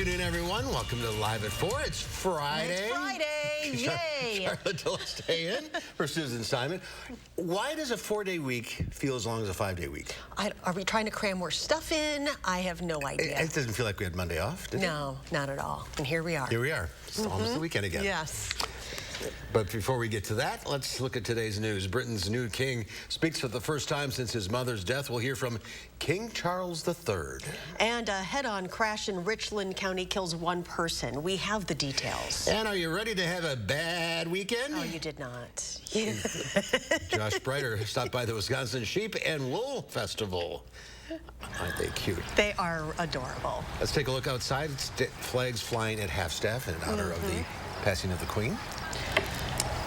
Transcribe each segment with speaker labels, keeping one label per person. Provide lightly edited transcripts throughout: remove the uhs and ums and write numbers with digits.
Speaker 1: afternoon, everyone. Welcome to Live at 4. It's Friday.
Speaker 2: It's Friday. Yay.
Speaker 1: Charlotte, let's stay in for Susan Simon. Why does a 4-day week feel as long as a 5-day week?
Speaker 2: Are we trying to cram more stuff in? I have no idea.
Speaker 1: It doesn't feel like we had Monday off, did it?
Speaker 2: No, not at all. And here we are.
Speaker 1: Here we are. It's almost the weekend again.
Speaker 2: Yes.
Speaker 1: But before we get to that, let's look at today's news. Britain's new king speaks for the first time since his mother's death. We'll hear from King Charles III.
Speaker 2: And a head-on crash in Richland County kills one person. We have the details.
Speaker 1: And are you ready to have a bad weekend?
Speaker 2: Oh, you did not.
Speaker 1: Josh Breiter stopped by the Wisconsin Sheep and Wool Festival. Aren't they cute?
Speaker 2: They are adorable.
Speaker 1: Let's take a look outside. Flags flying at half-staff in honor of the passing of the Queen.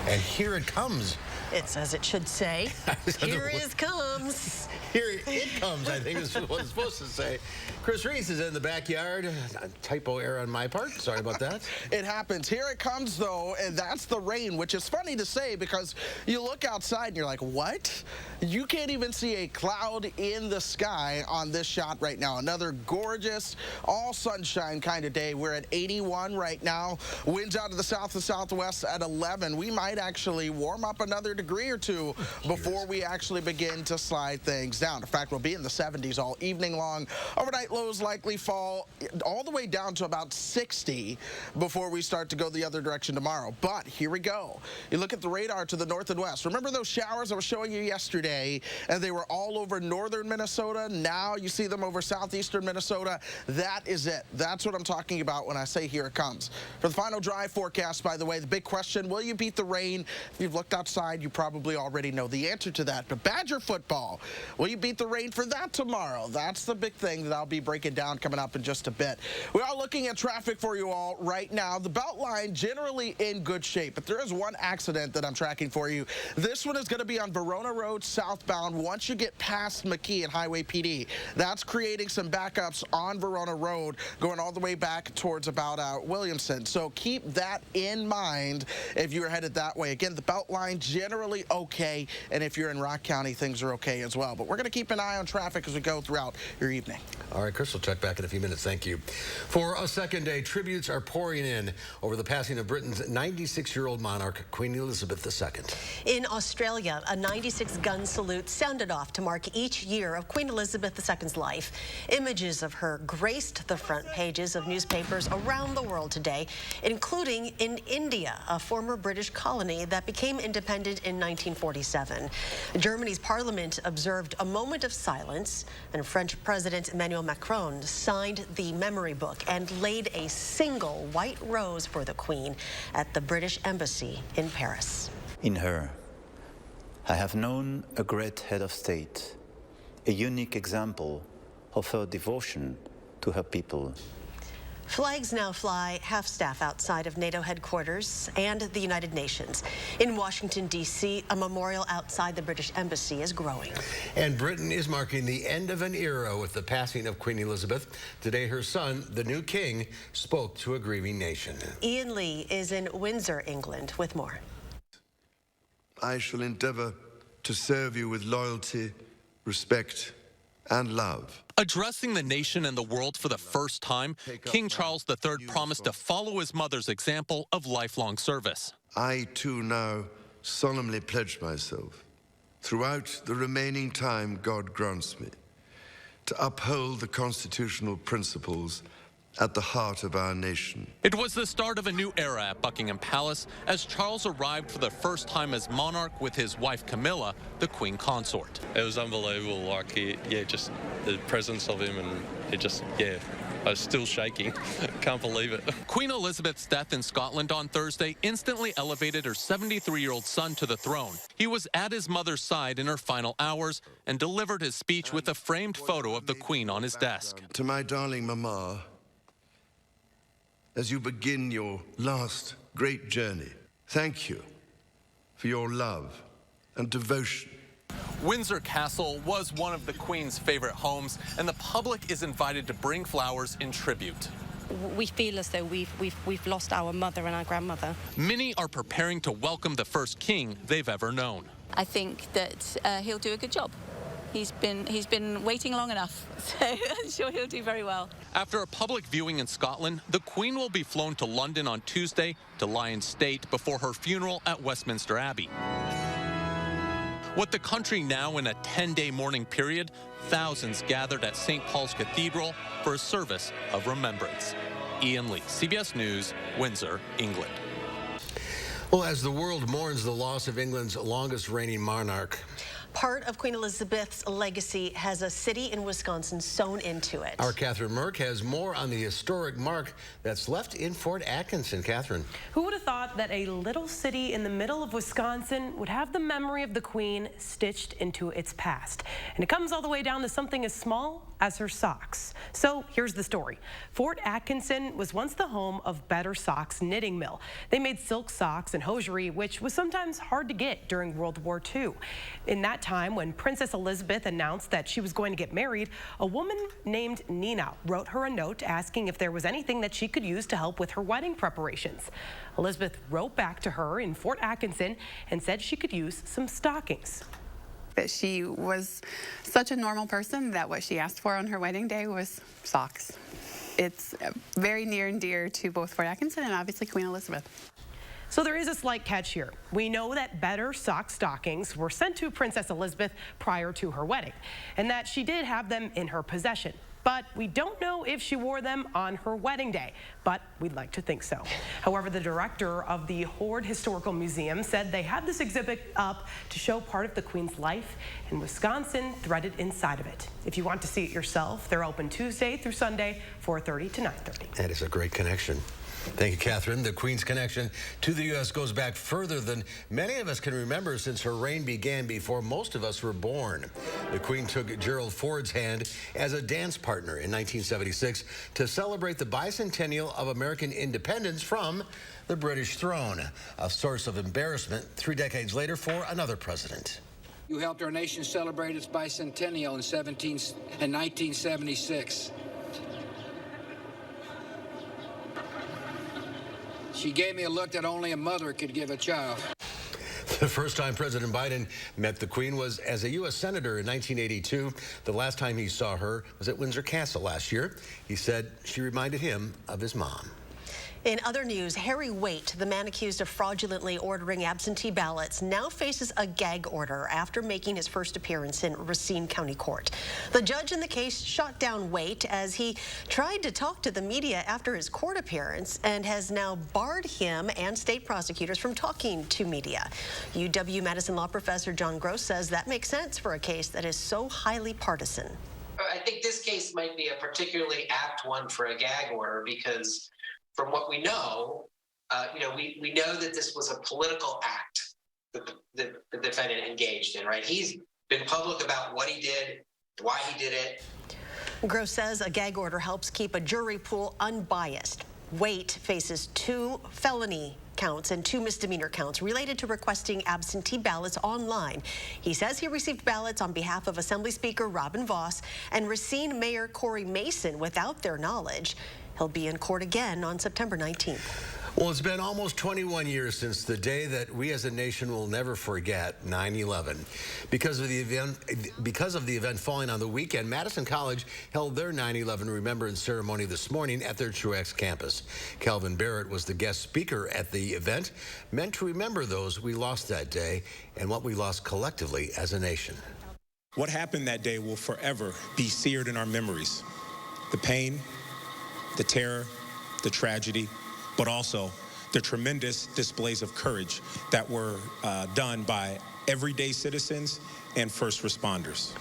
Speaker 1: And here it comes.
Speaker 2: It's as it should say. Here it comes.
Speaker 1: Here it comes, I think is what it's supposed to say. Chris Reese is in the backyard. A typo error on my part. Sorry about that.
Speaker 3: It happens. Here it comes, though, and that's the rain, which is funny to say because you look outside and you're like, what? You can't even see a cloud in the sky on this shot right now. Another gorgeous, all sunshine kind of day. We're at 81 right now. Winds out of the south and southwest at 11. We might actually warm up another degree or two before we actually begin to slide things down. In fact, we'll be in the 70s all evening long. Overnight lows likely fall all the way down to about 60 before we start to go the other direction tomorrow. But here we go. You look at the radar to the north and west. Remember those showers I was showing you yesterday, and they were all over northern Minnesota? Now you see them over southeastern Minnesota. That is it. That's what I'm talking about when I say here it comes. For the final dry forecast, by the way, the big question, will you beat the rain? If you've looked outside, you probably already know the answer to that. But Badger football, will you beat the rain for that tomorrow? That's the big thing that I'll be breaking down coming up in just a bit. We are looking at traffic for you all right now. The Beltline generally in good shape, but there is one accident that I'm tracking for you. This one is going to be on Verona Road southbound once you get past McKee and Highway PD. That's creating some backups on Verona Road going all the way back towards about Williamson. So keep that in mind if you're headed that way. Again, the Beltline generally okay, and if you're in Rock County, things are okay as well. But we're going to keep an eye on traffic as we go throughout your evening.
Speaker 1: All right, Chris will check back in a few minutes. Thank you. For a second day, tributes are pouring in over the passing of Britain's 96-year-old monarch, Queen Elizabeth II.
Speaker 2: In Australia, a 96-gun salute sounded off to mark each year of Queen Elizabeth II's life. Images of her graced the front pages of newspapers around the world today, including in India, a former British colony that became independent in 1947. Germany's parliament observed a moment of silence, and French President Emmanuel Macron signed the memory book and laid a single white rose for the Queen at the British Embassy in Paris.
Speaker 4: In her, I have known a great head of state, a unique example of her devotion to her people.
Speaker 2: Flags now fly half-staff outside of NATO headquarters and the United Nations. In Washington, D.C., a memorial outside the British Embassy is growing.
Speaker 1: And Britain is marking the end of an era with the passing of Queen Elizabeth. Today, her son, the new king, spoke to a grieving nation.
Speaker 2: Ian Lee is in Windsor, England, with more.
Speaker 5: I shall endeavor to serve you with loyalty, respect, and love.
Speaker 6: Addressing the nation and the world for the first time, King Charles III promised to follow his mother's example of lifelong service.
Speaker 5: I, too, now solemnly pledge myself, throughout the remaining time God grants me, to uphold the constitutional principles at the heart of our nation.
Speaker 6: It was the start of a new era at Buckingham Palace as Charles arrived for the first time as monarch with his wife Camilla, the Queen Consort.
Speaker 7: It was unbelievable, like, just the presence of him, and I was still shaking. Can't believe it.
Speaker 6: Queen Elizabeth's death in Scotland on Thursday instantly elevated her 73-year-old son to the throne. He was at his mother's side in her final hours and delivered his speech with a framed photo of the Queen on his desk.
Speaker 5: To my darling Mama, as you begin your last great journey, thank you for your love and devotion.
Speaker 6: Windsor Castle was one of the Queen's favorite homes, and the public is invited to bring flowers in tribute.
Speaker 8: We feel as though we've lost our mother and our grandmother.
Speaker 6: Many are preparing to welcome the first king they've ever known.
Speaker 8: I think that he'll do a good job. He's been waiting long enough, so I'm sure he'll do very well.
Speaker 6: After a public viewing in Scotland, the Queen will be flown to London on Tuesday to lie in state before her funeral at Westminster Abbey. With the country now in a 10-day mourning period, thousands gathered at St. Paul's Cathedral for a service of remembrance. Ian Lee, CBS News, Windsor, England.
Speaker 1: Well, as the world mourns the loss of England's longest reigning monarch,
Speaker 2: part of Queen Elizabeth's legacy has a city in Wisconsin sewn into it.
Speaker 1: our Catherine Merck has more on the historic mark that's left in Fort Atkinson. Catherine.
Speaker 9: Who would have thought that a little city in the middle of Wisconsin would have the memory of the Queen stitched into its past? And it comes all the way down to something as small as her socks. So here's the story. Fort Atkinson was once the home of Better Socks Knitting Mill. They made silk socks and hosiery, which was sometimes hard to get during World War II. In that time, when Princess Elizabeth announced that she was going to get married, a woman named Nina wrote her a note asking if there was anything that she could use to help with her wedding preparations. Elizabeth wrote back to her in Fort Atkinson and said she could use some stockings.
Speaker 10: That she was such a normal person that what she asked for on her wedding day was socks. It's very near and dear to both Fort Atkinson and obviously Queen Elizabeth.
Speaker 9: So there is a slight catch here. We know that Better Sock stockings were sent to Princess Elizabeth prior to her wedding, and that she did have them in her possession. But we don't know if she wore them on her wedding day, but we'd like to think so. However, the director of the Hoard Historical Museum said they had this exhibit up to show part of the Queen's life and Wisconsin threaded inside of it. If you want to see it yourself, they're open Tuesday through Sunday, 4:30 to 9:30.
Speaker 1: That is a great connection. Thank you, Catherine. The Queen's connection to the U.S. goes back further than many of us can remember, since her reign began before most of us were born. The Queen took Gerald Ford's hand as a dance partner in 1976 to celebrate the bicentennial of American independence from the British throne, a source of embarrassment 3 decades later for another president.
Speaker 11: You helped our nation celebrate its bicentennial in 1976. She gave me a look that only a mother could give a child.
Speaker 1: The first time President Biden met the Queen was as a U.S. Senator in 1982. The last time he saw her was at Windsor Castle last year. He said she reminded him of his mom.
Speaker 2: In other news, Harry Waite, the man accused of fraudulently ordering absentee ballots, now faces a gag order after making his first appearance in Racine County Court. The judge in the case shot down Waite as he tried to talk to the media after his court appearance and has now barred him and state prosecutors from talking to media. UW-Madison law professor John Gross says that makes sense for a case that is so highly partisan.
Speaker 12: I think this case might be a particularly apt one for a gag order because from what we know, we know that this was a political act that the defendant engaged in, right? He's been public about what he did, why he did it.
Speaker 2: Gross says a gag order helps keep a jury pool unbiased. Waite faces 2 felony counts and 2 misdemeanor counts related to requesting absentee ballots online. He says he received ballots on behalf of Assembly Speaker Robin Vos and Racine Mayor Corey Mason without their knowledge. He'll be in court again on September 19th.
Speaker 1: Well, it's been almost 21 years since the day that we as a nation will never forget, 9/11. Because of the event falling on the weekend, Madison College held their 9/11 remembrance ceremony this morning at their Truex campus. Calvin Barrett was the guest speaker at the event, meant to remember those we lost that day and what we lost collectively as a nation.
Speaker 13: What happened that day will forever be seared in our memories. The pain, the terror, the tragedy, but also the tremendous displays of courage that were done by everyday citizens and first responders.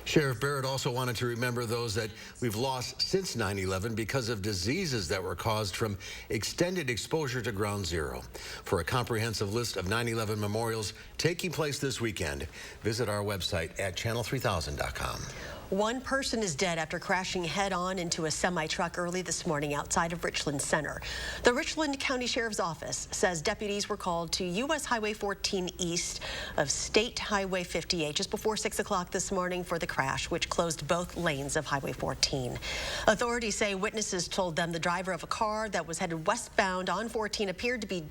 Speaker 1: Sheriff Barrett also wanted to remember those that we've lost since 9/11 because of diseases that were caused from extended exposure to ground zero. For a comprehensive list of 9/11 memorials taking place this weekend, visit our website at channel3000.com.
Speaker 2: One person is dead after crashing head-on into a semi-truck early this morning outside of Richland Center. The Richland County Sheriff's Office says deputies were called to U.S. Highway 14 east of State Highway 58 just before 6 o'clock this morning for the crash, which closed both lanes of Highway 14. Authorities say witnesses told them the driver of a car that was headed westbound on 14 appeared to be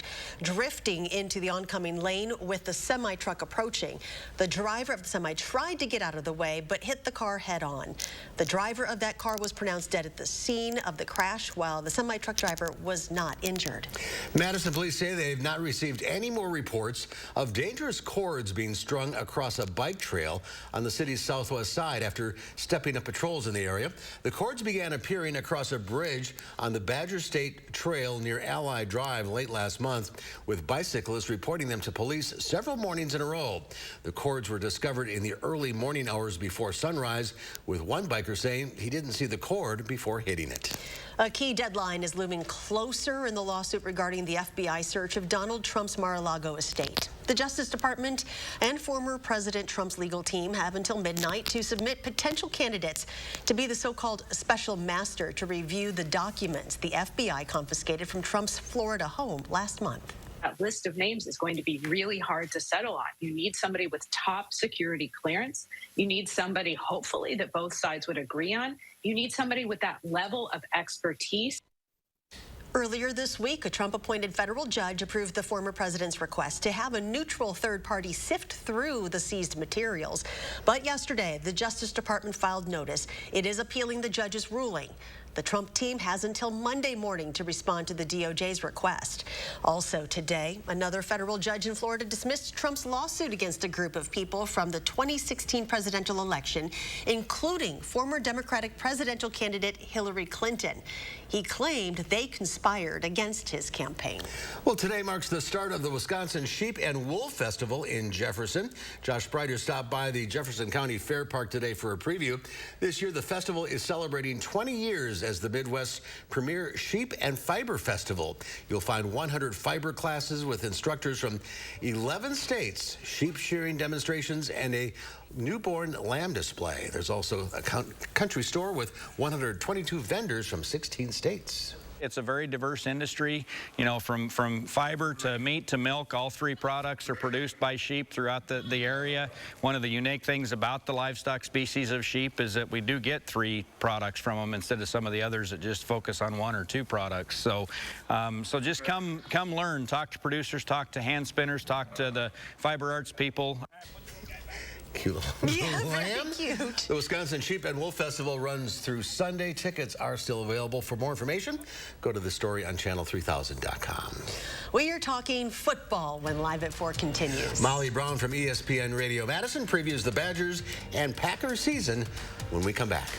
Speaker 2: drifting into the oncoming lane with the semi-truck approaching. The driver of the semi tried to get out of the way, but hit the car head-on. The driver of that car was pronounced dead at the scene of the crash, while the semi-truck driver was not injured.
Speaker 1: Madison police say they have not received any more reports of dangerous cords being strung across a bike trail on the city's southwest side after stepping up patrols in the area. The cords began appearing across a bridge on the Badger State Trail near Allied Drive late last month, with bicyclists reporting them to police several mornings in a row. The cords were discovered in the early morning hours before sunrise, with one biker saying he didn't see the cord before hitting it.
Speaker 2: A key deadline is looming closer in the lawsuit regarding the FBI search of Donald Trump's Mar-a-Lago estate. The Justice Department and former President Trump's legal team have until midnight to submit potential candidates to be the so-called special master to review the documents the FBI confiscated from Trump's Florida home last month.
Speaker 14: That list of names is going to be really hard to settle on. You need somebody with top security clearance. You need somebody, hopefully, that both sides would agree on. You need somebody with that level of expertise.
Speaker 2: Earlier this week, a Trump-appointed federal judge approved the former president's request to have a neutral third party sift through the seized materials. But yesterday, the Justice Department filed notice. It is appealing the judge's ruling. The Trump team has until Monday morning to respond to the DOJ's request. Also today, another federal judge in Florida dismissed Trump's lawsuit against a group of people from the 2016 presidential election, including former Democratic presidential candidate Hillary Clinton. He claimed they conspired against his campaign.
Speaker 1: Well, today marks the start of the Wisconsin Sheep and Wolf Festival in Jefferson. Josh Breider stopped by the Jefferson County Fair Park today for a preview. This year, the festival is celebrating 20 years as the Midwest's premier sheep and fiber festival. You'll find 100 fiber classes with instructors from 11 states, sheep shearing demonstrations, and a newborn lamb display. There's also a country store with 122 vendors from 16 states.
Speaker 15: It's a very diverse industry, you know, from fiber to meat to milk. All three products are produced by sheep throughout the area. One of the unique things about the livestock species of sheep is that we do get three products from them instead of some of the others that just focus on one or two products. So, so just come learn, talk to producers, talk to hand spinners, talk to the fiber arts people.
Speaker 1: Cute
Speaker 2: Yeah,
Speaker 1: lamb.
Speaker 2: very cute.
Speaker 1: The Wisconsin Sheep and Wolf Festival runs through Sunday. Tickets are still available. For more information, go to the story on channel3000.com.
Speaker 2: We are talking football when Live at 4 continues.
Speaker 1: Molly Brown from ESPN Radio Madison previews the Badgers and Packers season when we come back.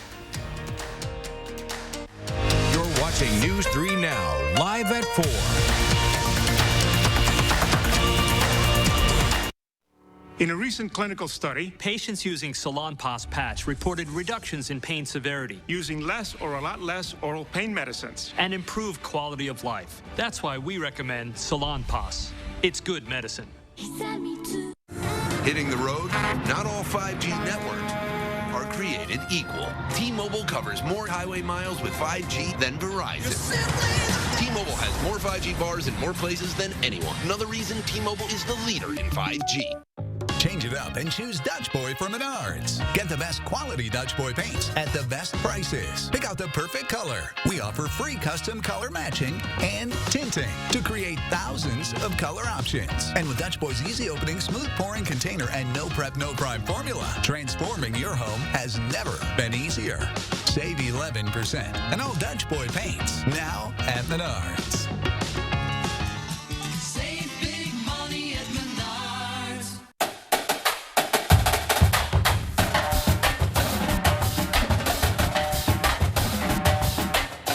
Speaker 16: You're watching News 3 Now, live at 4.
Speaker 17: In a recent clinical study, patients using Salonpas patch reported reductions in pain severity, using less or a lot less oral pain medicines, and improved quality of life. That's why we recommend Salonpas. It's good medicine.
Speaker 18: Hitting the road? Not all 5G networks are created equal. T-Mobile covers more highway miles with 5G than Verizon. T-Mobile has more 5G bars in more places than anyone. Another reason T-Mobile is the leader in 5G.
Speaker 16: Change it up and choose Dutch Boy from Menards. Get the best quality Dutch Boy paints at the best prices. Pick out the perfect color. We offer free custom color matching and tinting to create thousands of color options. And with Dutch Boy's easy opening, smooth pouring container, and no prep, no prime formula, transforming your home has never been easier. Save 11% on all Dutch Boy paints now at Menards.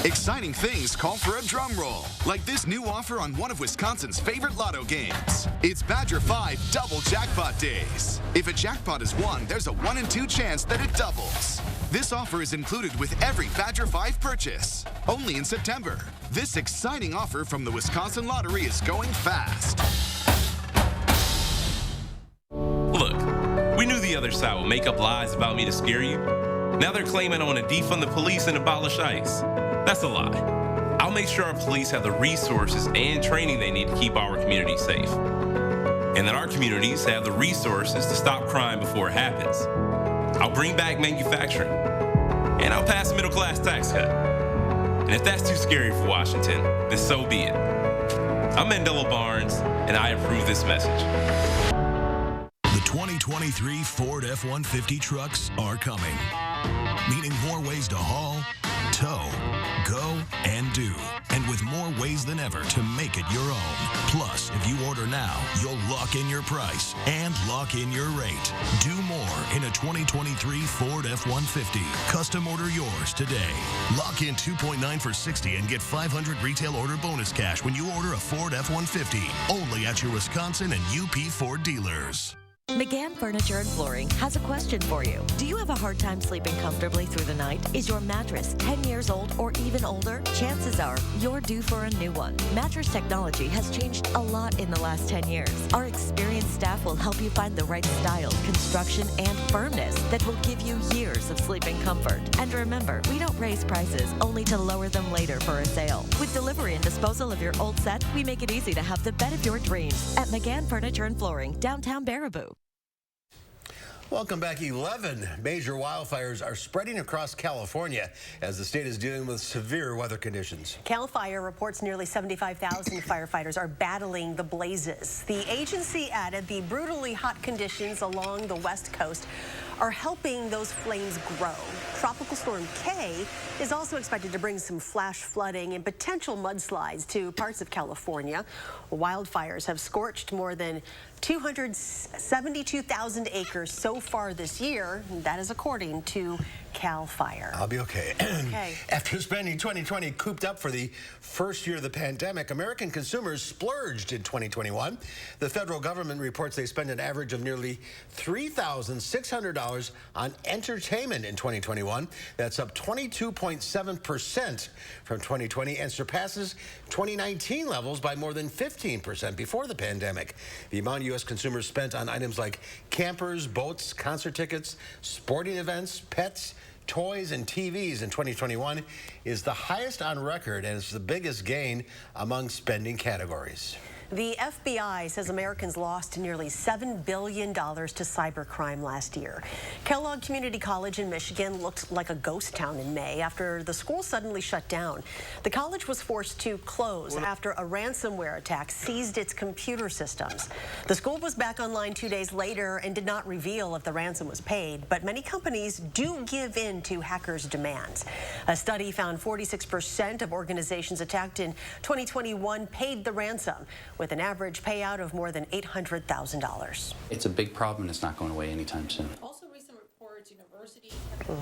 Speaker 19: Exciting things call for a drum roll, like this new offer on one of Wisconsin's favorite lotto games. It's Badger 5 Double Jackpot Days. If a jackpot is won, there's a 1 in 2 chance that it doubles. This offer is included with every Badger 5 purchase, only in September. This exciting offer from the Wisconsin Lottery is going fast.
Speaker 20: Look, we knew the other side would make up lies about me to scare you. Now they're claiming I want to defund the police and abolish ICE. That's a lie. I'll make sure our police have the resources and training they need to keep our communities safe. And that our communities have the resources to stop crime before it happens. I'll bring back manufacturing. And I'll pass a middle-class tax cut. And if that's too scary for Washington, then so be it. I'm Mandela Barnes, and I approve this message.
Speaker 21: The 2023 Ford F-150 trucks are coming, meaning more ways to haul, tow, go, and do, and with more ways than ever to make it your own. Plus, if you order now, you'll lock in your price and lock in your rate. Do more in a 2023 Ford F-150. Custom order yours today. Lock in 2.9 for 60 and get 500 retail order bonus cash when you order a Ford F-150. Only at your Wisconsin and UP Ford dealers.
Speaker 22: McGann Furniture and Flooring has a question for you. Do you have a hard time sleeping comfortably through the night? Is your mattress 10 years old or even older? Chances are you're due for a new one. Mattress technology has changed a lot in the last 10 years. Our experienced staff will help you find the right style, construction, and firmness that will give you years of sleeping comfort. And remember, we don't raise prices only to lower them later for a sale. With delivery and disposal of your old set, we make it easy to have the bed of your dreams at McGann Furniture and Flooring, downtown Baraboo.
Speaker 1: Welcome back. 11 major wildfires are spreading across California as the state is dealing with severe weather conditions.
Speaker 2: CAL FIRE reports nearly 75,000 firefighters are battling the blazes. The agency added the brutally hot conditions along the West Coast are helping those flames grow. Tropical Storm K is also expected to bring some flash flooding and potential mudslides to parts of California. Wildfires have scorched more than 272,000 acres so far this year. That is according to CAL FIRE.
Speaker 1: I'll be okay.
Speaker 2: Okay.
Speaker 1: After spending 2020 cooped up for the first year of the pandemic, American consumers splurged in 2021. The federal government reports they spent an average of nearly $3,600 on entertainment in 2021. That's up 22.7% from 2020 and surpasses 2019 levels by more than 15% before the pandemic. The amount U.S. consumers spent on items like campers, boats, concert tickets, sporting events, pets, toys, and TVs in 2021 is the highest on record, and it's the biggest gain among spending categories.
Speaker 2: The FBI says Americans lost nearly $7 billion to cybercrime last year. Kellogg Community College in Michigan looked like a ghost town in May after the school suddenly shut down. The college was forced to close after a ransomware attack seized its computer systems. The school was back online 2 days later and did not reveal if the ransom was paid, but many companies do give in to hackers' demands. A study found 46% of organizations attacked in 2021 paid the ransom, with an average payout of more than $800,000.
Speaker 23: It's a big problem and it's not going away anytime soon.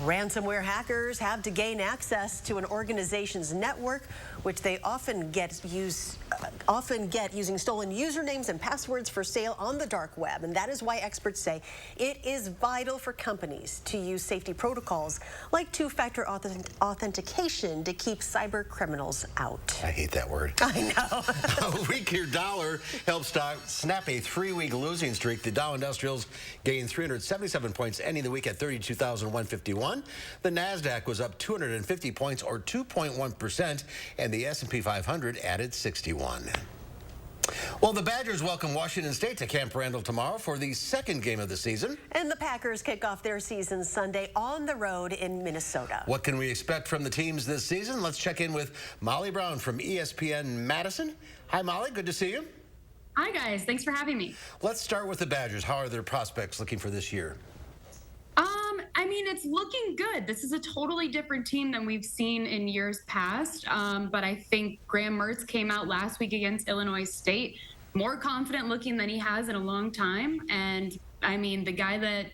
Speaker 2: Ransomware hackers have to gain access to an organization's network, which they often get using stolen usernames and passwords for sale on the dark web. And that is why experts say it is vital for companies to use safety protocols like two-factor authentication to keep cyber criminals out.
Speaker 1: I hate that word.
Speaker 2: I know.
Speaker 1: A weaker dollar helped snap a 3-week losing streak. The Dow Industrials gained 377 points, ending the week at 32,151. The NASDAQ was up 250 points, or 2.1%, and the S&P 500 added 61. Well, the Badgers welcome Washington State to Camp Randall tomorrow for the second game of the season.
Speaker 2: And the Packers kick off their season Sunday on the road in Minnesota.
Speaker 1: What can we expect from the teams this season? Let's check in with Molly Brown from ESPN Madison. Hi, Molly. Good to see you.
Speaker 24: Hi, guys. Thanks for having me.
Speaker 1: Let's start with the Badgers. How are their prospects looking for this year?
Speaker 24: I mean, it's looking good. This is a totally different team than we've seen in years past. But I think Graham Mertz came out last week against Illinois State more confident looking than he has in a long time. And I mean, the guy that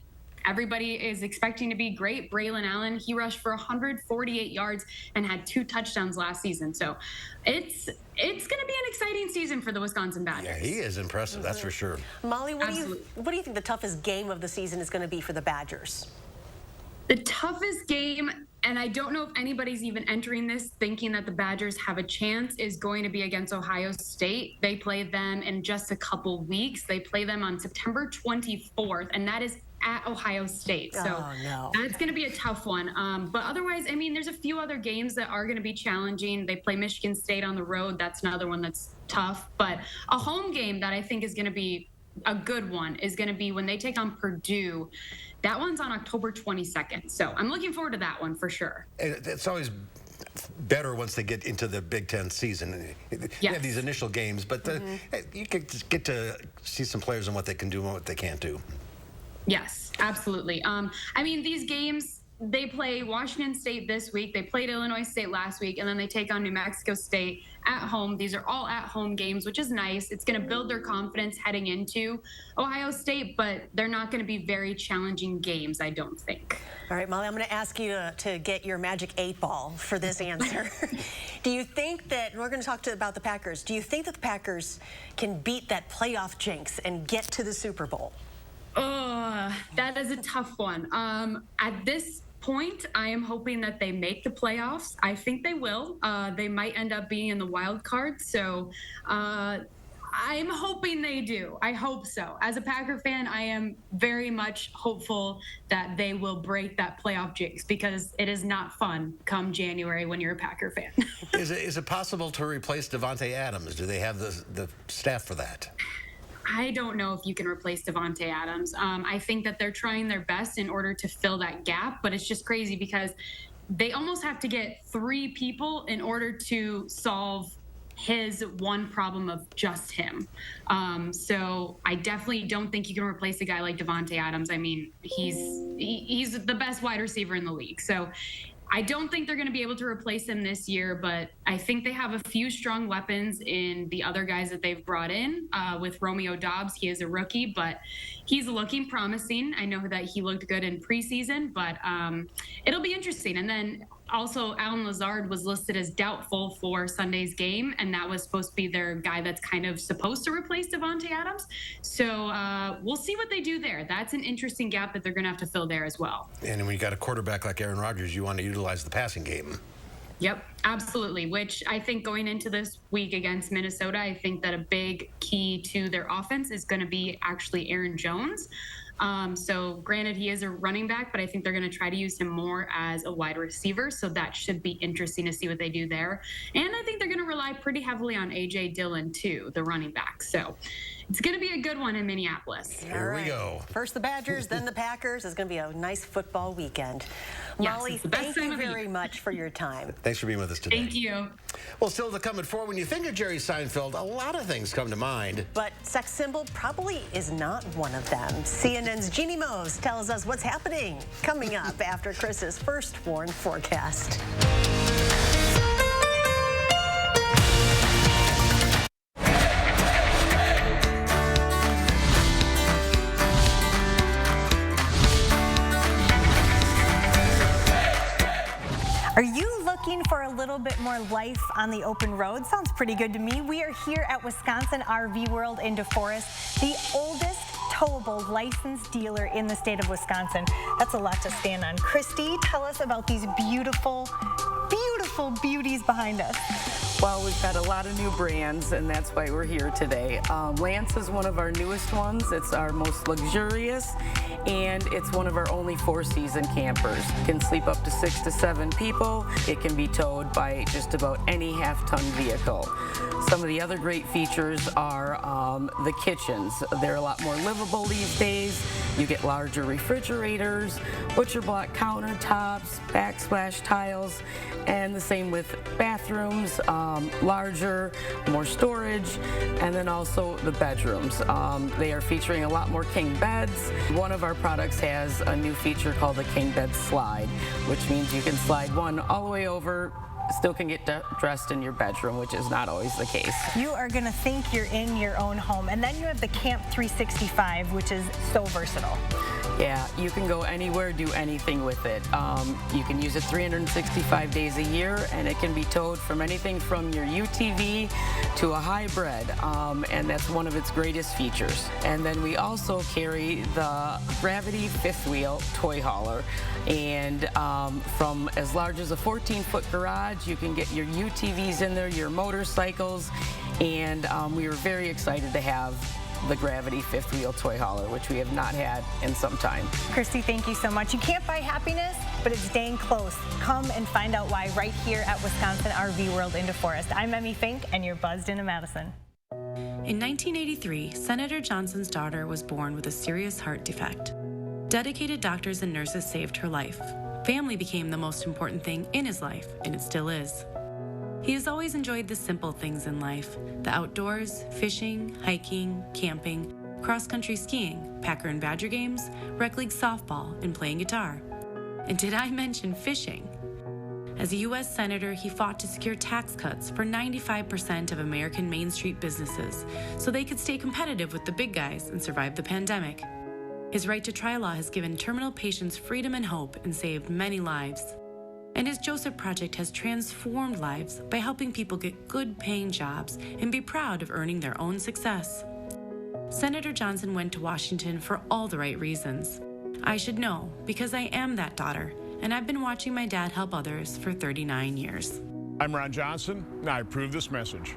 Speaker 24: everybody is expecting to be great, Braylon Allen, he rushed for 148 yards and had 2 touchdowns last season. So it's going to be an exciting season for the Wisconsin Badgers.
Speaker 1: Yeah, he is impressive. That's for sure.
Speaker 2: Molly, what do you think the toughest game of the season is going to be for the Badgers?
Speaker 24: The toughest game, and I don't know if anybody's even entering this thinking that the Badgers have a chance, is going to be against Ohio State. They play them in just a couple weeks. They play them on September 24th, and that is at Ohio State. So that's going to be a tough one. But otherwise, I mean, there's a few other games that are going to be challenging. They play Michigan State on the road. That's another one that's tough. But a home game that I think is going to be a good one is going to be when they take on Purdue. That one's on October 22nd. So I'm looking forward to that one for sure.
Speaker 1: It's always better once they get into the Big Ten season. You have these initial games, but you get to see some players and what they can do and what they can't do.
Speaker 24: Yes, absolutely. I mean, these games, they play Washington State this week. They played Illinois State last week, and then they take on New Mexico State at home. These are all at-home games, which is nice. It's going to build their confidence heading into Ohio State, but they're not going to be very challenging games, I don't think.
Speaker 2: All right, Molly, I'm going to ask you to get your magic 8-ball for this answer. Do you think that, and we're going to talk about the Packers, do you think that the Packers can beat that playoff jinx and get to the Super Bowl?
Speaker 24: That is a tough one. At this point, I am hoping that they make the playoffs. I think they will. They might end up being in the wild card. So I'm hoping they do. I hope so. As a Packer fan, I am very much hopeful that they will break that playoff jinx because it is not fun come January when you're a Packer fan.
Speaker 1: Is it possible to replace Devonte Adams? Do they have the staff for that?
Speaker 24: I don't know if you can replace Devonte Adams. I think that they're trying their best in order to fill that gap, but it's just crazy because they almost have to get 3 people in order to solve his one problem of just him. So I definitely don't think you can replace a guy like Devonte Adams. I mean, he's the best wide receiver in the league. So I don't think they're going to be able to replace him this year, but I think they have a few strong weapons in the other guys that they've brought in. With Romeo Doubs, he is a rookie, but he's looking promising. I know that he looked good in preseason, but it'll be interesting. And then also, Allen Lazard was listed as doubtful for Sunday's game, and that was supposed to be their guy that's kind of supposed to replace Devonte Adams. So we'll see what they do there. That's an interesting gap that they're going to have to fill there as well.
Speaker 1: And when you got a quarterback like Aaron Rodgers, you want to utilize the passing game.
Speaker 24: Yep, absolutely, which I think going into this week against Minnesota, I think that a big key to their offense is going to be actually Aaron Jones. So granted, he is a running back, but I think they're going to try to use him more as a wide receiver. So that should be interesting to see what they do there. And I think they're going to rely pretty heavily on A.J. Dillon, too, the running back. So it's going to be a good one in Minneapolis.
Speaker 1: Here we go.
Speaker 2: First the Badgers, then the Packers. It's going to be a nice football weekend.
Speaker 24: Yes,
Speaker 2: Molly, thank you very much for your time.
Speaker 1: Thanks for being with us today.
Speaker 24: Thank you.
Speaker 1: Well, still to come at 4, when you think of Jerry Seinfeld, a lot of things come to mind.
Speaker 2: But sex symbol probably is not one of them. CNN's Jeannie Mose tells us what's happening coming up after Chris's first warned forecast.
Speaker 3: Are you looking for a little bit more life on the open road? Sounds pretty good to me. We are here at Wisconsin RV World in DeForest, the oldest towable licensed dealer in the state of Wisconsin. That's a lot to stand on. Christy, tell us about these beautiful, beautiful beauties behind us.
Speaker 4: Well, we've got a lot of new brands, and that's why we're here today. Lance is one of our newest ones. It's our most luxurious, and it's one of our only 4-season campers. It can sleep up to 6 to 7 people. It can be towed by just about any half-ton vehicle. Some of the other great features are the kitchens. They're a lot more livable these days. You get larger refrigerators, butcher block countertops, backsplash tiles, and the same with bathrooms, larger, more storage, and then also the bedrooms. They are featuring a lot more king beds. One of our products has a new feature called the King Bed Slide, which means you can slide one all the way over, still can get dressed in your bedroom, which is not always the case.
Speaker 3: You are going to think you're in your own home. And then you have the Camp 365, which is so versatile.
Speaker 4: Yeah, you can go anywhere, do anything with it. You can use it 365 days a year, and it can be towed from anything from your UTV to a hybrid, and that's one of its greatest features. And then we also carry the Gravity 5th wheel toy hauler, and from as large as a 14-foot garage, you can get your UTVs in there, your motorcycles, and we were very excited to have the Gravity fifth wheel toy hauler, which we have not had in some time.
Speaker 3: Christy, thank you so much. You can't buy happiness, but it's dang close. Come and find out why right here at Wisconsin RV World in DeForest. I'm Emmy Fink, and you're buzzed into Madison.
Speaker 5: In 1983, Senator Johnson's daughter was born with a serious heart defect. Dedicated doctors and nurses saved her life. Family became the most important thing in his life, and it still is. He has always enjoyed the simple things in life: the outdoors, fishing, hiking, camping, cross-country skiing, Packer and Badger games, rec league softball, and playing guitar. And did I mention fishing? As a U.S. Senator, he fought to secure tax cuts for 95% of American Main Street businesses so they could stay competitive with the big guys and survive the pandemic. His right to try law has given terminal patients freedom and hope and saved many lives. And his Joseph Project has transformed lives by helping people get good-paying jobs and be proud of earning their own success. Senator Johnson went to Washington for all the right reasons. I should know because I am that daughter, and I've been watching my dad help others for 39 years.
Speaker 6: I'm Ron Johnson, and I approve this message.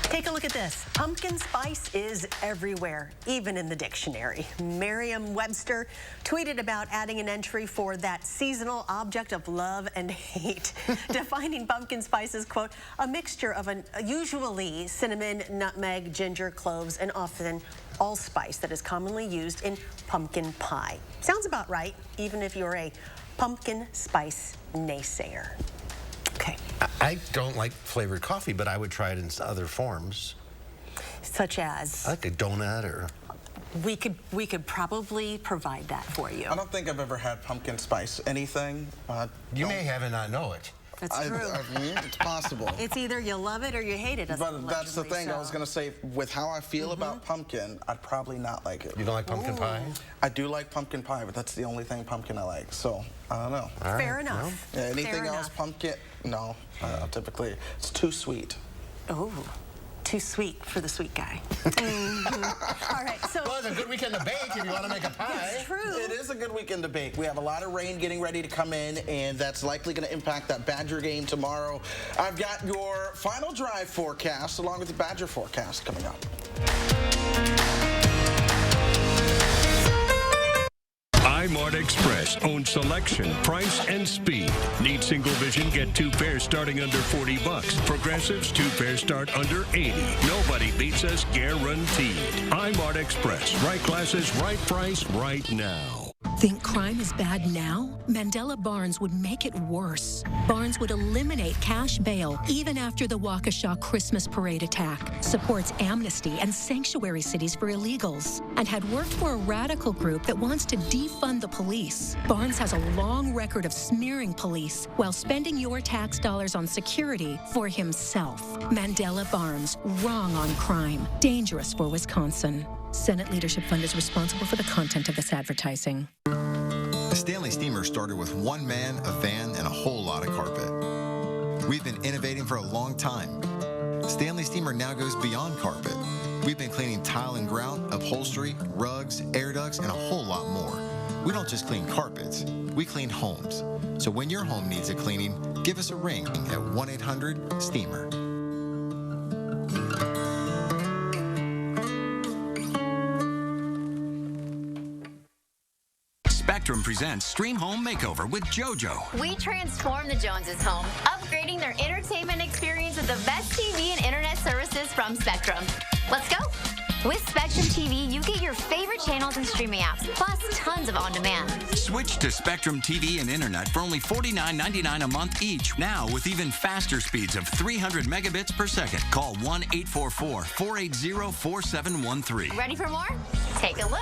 Speaker 2: Take a look at this. Pumpkin spice is everywhere, even in the dictionary. Merriam-Webster tweeted about adding an entry for that seasonal object of love and hate, defining pumpkin spice as, quote, a mixture of usually cinnamon, nutmeg, ginger, cloves, and often allspice that is commonly used in pumpkin pie. Sounds about right, even if you're a pumpkin spice naysayer. Okay.
Speaker 1: I don't like flavored coffee, but I would try it in other forms.
Speaker 2: Such as?
Speaker 1: Like a donut or...
Speaker 2: We could probably provide that for you.
Speaker 7: I don't think I've ever had pumpkin spice anything.
Speaker 1: You may have and not know it.
Speaker 2: That's true.
Speaker 7: It's possible.
Speaker 2: It's either you love it or you hate it.
Speaker 7: But that's the thing. I was going to say, with how I feel about pumpkin, I'd probably not like it.
Speaker 1: You don't like pumpkin pie?
Speaker 7: I do like pumpkin pie, but that's the only thing pumpkin I like. So, I don't know.
Speaker 2: Fair enough.
Speaker 7: Yeah, anything else pumpkin? No. Typically, it's too sweet.
Speaker 2: Oh. Too sweet for the sweet guy. All right, so...
Speaker 1: Well, it's a good weekend to bake if you want to make a pie.
Speaker 2: It's true.
Speaker 7: It is a good weekend to bake. We have a lot of rain getting ready to come in, and that's likely going to impact that Badger game tomorrow. I've got your final drive forecast along with the Badger forecast coming up.
Speaker 21: Eyemart Express owns selection, price, and speed. Need single vision? Get 2 pairs starting under $40. Progressives, 2 pairs start under $80. Nobody beats us, guaranteed. Eyemart Express. Right glasses, right price, right now.
Speaker 8: Think crime is bad now? Mandela Barnes would make it worse. Barnes would eliminate cash bail even after the Waukesha Christmas parade attack, supports amnesty and sanctuary cities for illegals, and had worked for a radical group that wants to defund the police. Barnes has a long record of smearing police while spending your tax dollars on security for himself. Mandela Barnes, wrong on crime, dangerous for Wisconsin. Senate Leadership Fund is responsible for the content of this advertising.
Speaker 25: The Stanley Steamer started with 1 man, a van, and a whole lot of carpet. We've been innovating for a long time. Stanley Steamer now goes beyond carpet. We've been cleaning tile and grout, upholstery, rugs, air ducts, and a whole lot more. We don't just clean carpets, we clean homes. So when your home needs a cleaning, give us a ring at 1-800-STEAMER.
Speaker 26: Spectrum presents Stream Home Makeover with JoJo.
Speaker 27: We transform the Joneses' home, upgrading their entertainment experience with the best TV and internet services from Spectrum. Let's go. With Spectrum TV, you get your favorite channels and streaming apps, plus tons of on-demand.
Speaker 26: Switch to Spectrum TV and internet for only $49.99 a month each. Now with even faster speeds of 300 megabits per second. Call 1-844-480-4713.
Speaker 27: Ready for more? Take a look.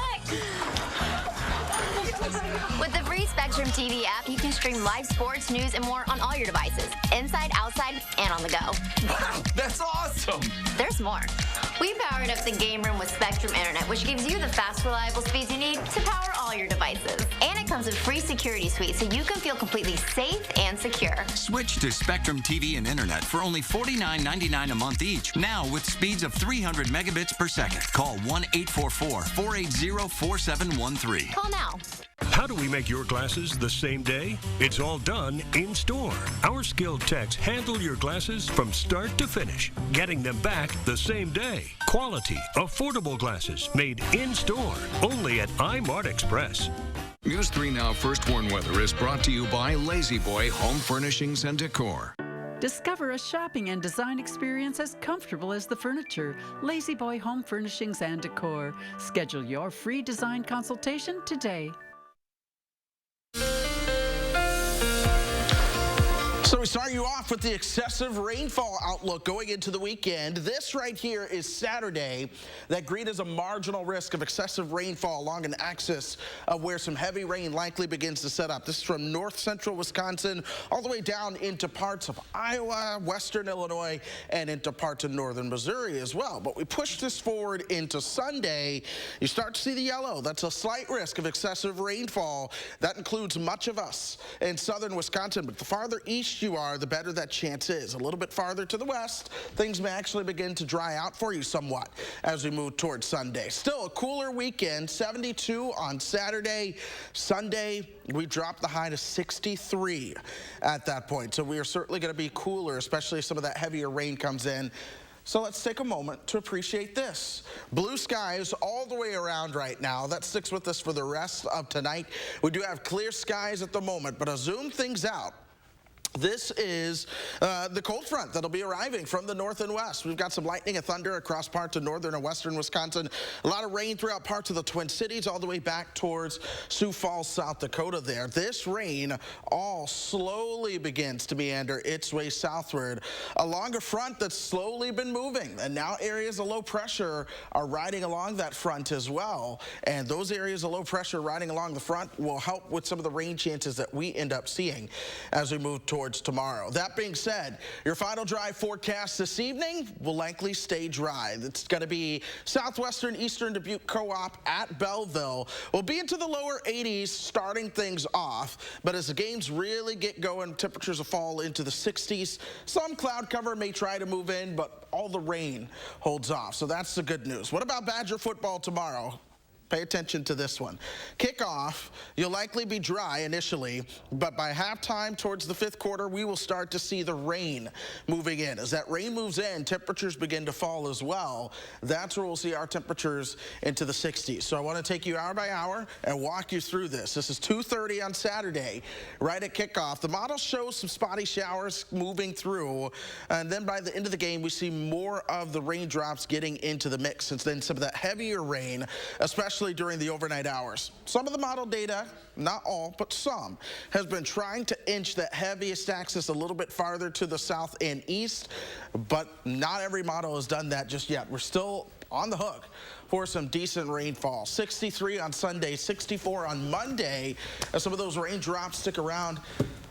Speaker 27: With the free Spectrum TV app, you can stream live sports, news, and more on all your devices, inside, outside, and on the go.
Speaker 26: Wow, that's awesome!
Speaker 27: There's more. We powered up the game room with Spectrum Internet, which gives you the fast, reliable speeds you need to power all your devices. And it comes with free security suite, so you can feel completely safe and secure.
Speaker 26: Switch to Spectrum TV and internet for only $49.99 a month each. Now with speeds of 300 megabits per second. Call 1-844-480-4713.
Speaker 27: Call now.
Speaker 21: How do we make your glasses the same day? It's all done in store. Our skilled techs handle your glasses from start to finish, getting them back the same day. Quality, affordable glasses made in store, only at Eyemart Express.
Speaker 9: News 3 Now First Warn Weather is brought to you by Lazy Boy Home Furnishings and Decor.
Speaker 10: Discover a shopping and design experience as comfortable as the furniture. Lazy Boy Home Furnishings and Decor. Schedule your free design consultation today.
Speaker 7: So we start you off with the excessive rainfall outlook going into the weekend. This right here is Saturday that greets a marginal risk of excessive rainfall along an axis of where some heavy rain likely begins to set up. This is from north central Wisconsin all the way down into parts of Iowa, western Illinois, and into parts of northern Missouri as well. But we push this forward into Sunday. You start to see the yellow. That's a slight risk of excessive rainfall. That includes much of us in southern Wisconsin, but the farther east you are, the better that chance is. A little bit farther to the west, things may actually begin to dry out for you somewhat as we move towards Sunday. Still a cooler weekend, 72 on Saturday. Sunday, we drop the high to 63 at that point. So we are certainly going to be cooler, especially if some of that heavier rain comes in. So let's take a moment to appreciate this. Blue skies all the way around right now. That sticks with us for the rest of tonight. We do have clear skies at the moment, but I'll zoom things out. This is the cold front that'll be arriving from the north and west. We've got some lightning and thunder across parts of northern and western Wisconsin. A lot of rain throughout parts of the Twin Cities all the way back towards Sioux Falls, South Dakota there. This rain all slowly begins to meander its way southward along a front that's slowly been moving. And now areas of low pressure are riding along that front as well. And those areas of low pressure riding along the front will help with some of the rain chances that we end up seeing as we move towards tomorrow. That being said, your final dry forecast this evening will likely stay dry. It's going to be southwestern eastern Dubuque Co-op at Belleville. We'll be into the lower 80s starting things off, but as the games really get going, temperatures will fall into the 60s. Some cloud cover may try to move in, but all the rain holds off. So that's the good news. What about Badger football tomorrow? Pay attention to this one. Kickoff, you'll likely be dry initially, but by halftime towards the fifth quarter, we will start to see the rain moving in. As that rain moves in, temperatures begin to fall as well. That's where we'll see our temperatures into the 60s. So I want to take you hour by hour and walk you through this. This is 2:30 on Saturday, right at kickoff. The model shows some spotty showers moving through, and then by the end of the game, we see more of the raindrops getting into the mix, since then some of that heavier rain, especially during the overnight hours. Some of the model data, not all, but some, has been trying to inch that heaviest axis a little bit farther to the south and east, but not every model has done that just yet. We're still on the hook for some decent rainfall. 63 on Sunday, 64 on Monday. As some of those raindrops stick around,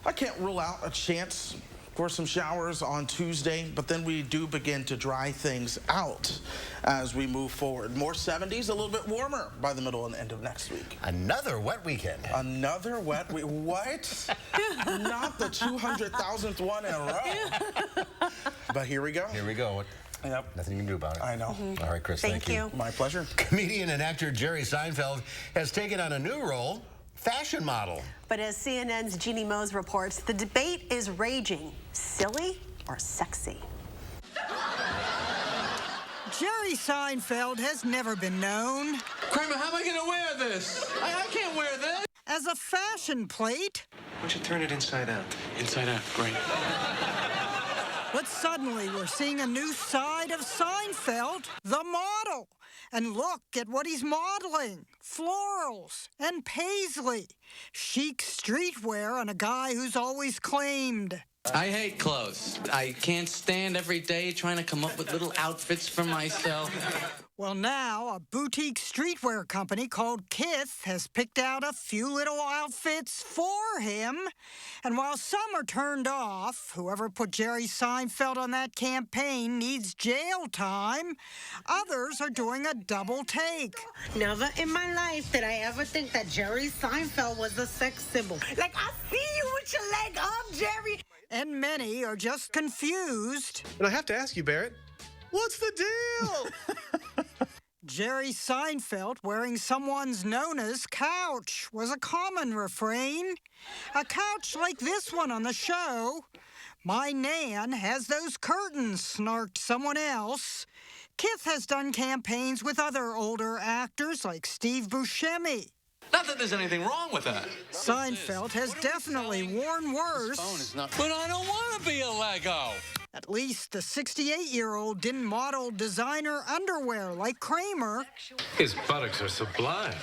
Speaker 7: I can't rule out a chance for some showers on Tuesday, but then we do begin to dry things out as we move forward. More 70s, a little bit warmer by the middle and end of next week.
Speaker 1: Another wet weekend.
Speaker 7: Another wet week. What? Not the 200,000th one in a row. But here we go.
Speaker 1: Here we go.
Speaker 7: Yep.
Speaker 1: Nothing you can do about it.
Speaker 7: I know.
Speaker 1: All right, Chris,
Speaker 2: Thank you.
Speaker 7: My pleasure.
Speaker 1: Comedian and actor Jerry Seinfeld has taken on a new role, fashion model.
Speaker 2: But as CNN's Jeannie Mose reports, the debate is raging. Silly or sexy?
Speaker 11: Jerry Seinfeld has never been known.
Speaker 12: Kramer, how am I going to wear this? I can't wear this.
Speaker 11: As a fashion plate.
Speaker 12: Why don't you turn it inside out? Inside out, great.
Speaker 11: But suddenly we're seeing a new side of Seinfeld, the model. And look at what he's modeling. Florals and paisley. Chic streetwear on a guy who's always claimed.
Speaker 13: I hate clothes. I can't stand every day trying to come up with little outfits for myself.
Speaker 11: Well, now a boutique streetwear company called Kith has picked out a few little outfits for him. And while some are turned off, whoever put Jerry Seinfeld on that campaign needs jail time. Others are doing a double take.
Speaker 14: Never in my life did I ever think that Jerry Seinfeld was a sex symbol. Like, I see you with your leg up, Jerry.
Speaker 11: And many are just confused.
Speaker 12: And I have to ask you, Barrett, what's the deal?
Speaker 11: Jerry Seinfeld wearing someone's Nona's couch was a common refrain. A couch like this one on the show. My Nan has those curtains, snarked someone else. Kith has done campaigns with other older actors like Steve Buscemi.
Speaker 12: Not that there's anything wrong with that.
Speaker 11: Seinfeld has definitely worn worse.
Speaker 12: But I don't want to be a Lego.
Speaker 11: At least the 68-year-old didn't model designer underwear like Kramer.
Speaker 12: His buttocks are sublime.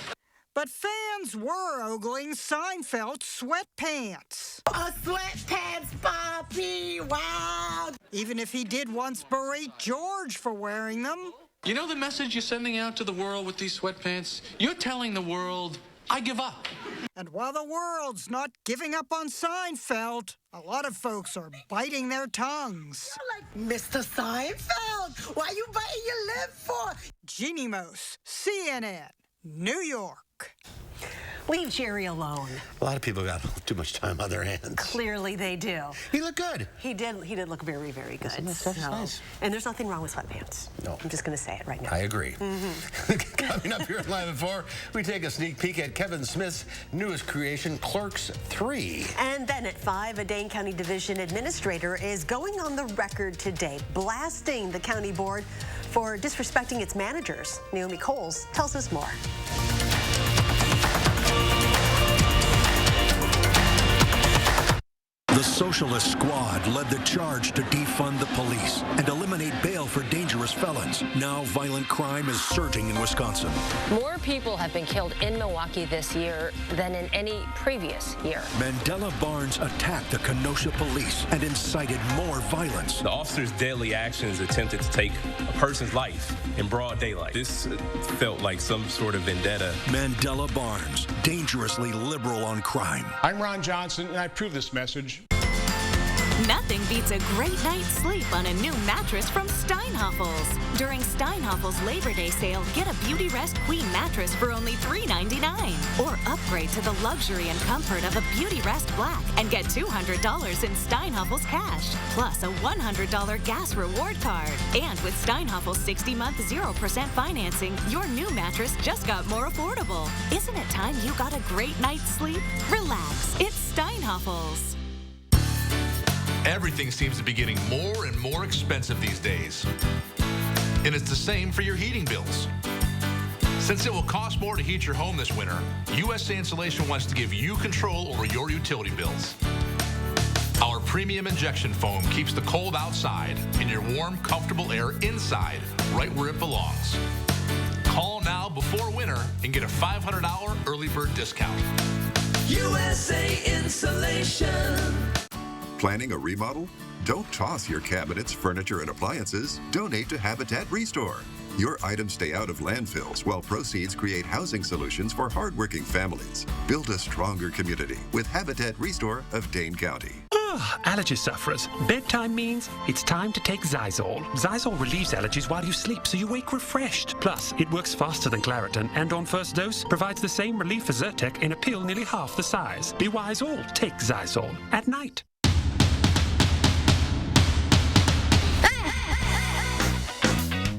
Speaker 11: But fans were ogling Seinfeld's sweatpants.
Speaker 14: A sweatpants, Poppy! Wow!
Speaker 11: Even if he did once berate George for wearing them.
Speaker 12: You know the message you're sending out to the world with these sweatpants? You're telling the world, I give up.
Speaker 11: And while the world's not giving up on Seinfeld, a lot of folks are biting their tongues.
Speaker 14: Mr. Seinfeld, why you biting your lip for?
Speaker 11: Jeannie Mose, CNN, New York.
Speaker 2: Leave Jerry alone.
Speaker 1: A lot of people got too much time on their hands.
Speaker 2: Clearly they do.
Speaker 1: He looked good.
Speaker 2: He did look very, very good.
Speaker 1: That's nice.
Speaker 2: And there's nothing wrong with sweatpants.
Speaker 1: No.
Speaker 2: I'm just going to say it right now.
Speaker 1: I agree. Coming up here at Live at 4, we take a sneak peek at Kevin Smith's newest creation, Clerks 3.
Speaker 2: And then at 5, a Dane County Division Administrator is going on the record today, blasting the county board for disrespecting its managers. Naomi Coles tells us more.
Speaker 21: The Socialist Squad led the charge to defund the police and eliminate bail for dangerous felons. Now violent crime is surging in Wisconsin.
Speaker 15: More people have been killed in Milwaukee this year than in any previous year.
Speaker 21: Mandela Barnes attacked the Kenosha police and incited more violence.
Speaker 16: The officer's deadly actions attempted to take a person's life in broad daylight. This felt like some sort of vendetta.
Speaker 21: Mandela Barnes, dangerously liberal on crime.
Speaker 6: I'm Ron Johnson, and I approve this message.
Speaker 17: Nothing beats a great night's sleep on a new mattress from Steinhafels. During Steinhafels Labor Day sale, get a Beauty Rest Queen mattress for only $3.99. Or upgrade to the luxury and comfort of a Beauty Rest Black and get $200 in Steinhafels cash, plus a $100 gas reward card. And with Steinhafels 60-month 0% financing, your new mattress just got more affordable. Isn't it time you got a great night's sleep? Relax, it's Steinhafels.
Speaker 18: Everything seems to be getting more and more expensive these days. And it's the same for your heating bills. Since it will cost more to heat your home this winter, USA Insulation wants to give you control over your utility bills. Our premium injection foam keeps the cold outside and your warm, comfortable air inside, right where it belongs. Call now before winter and get a $500 early bird discount.
Speaker 19: USA Insulation.
Speaker 20: Planning a remodel? Don't toss your cabinets, furniture, and appliances. Donate to Habitat Restore. Your items stay out of landfills while proceeds create housing solutions for hardworking families. Build a stronger community with Habitat Restore of Dane County.
Speaker 22: Allergy sufferers. Bedtime means it's time to take Zysol. Zysol relieves allergies while you sleep, so you wake refreshed. Plus, it works faster than Claritin, and on first dose, provides the same relief as Zyrtec in a pill nearly half the size. Be wise all. Take Zysol at night.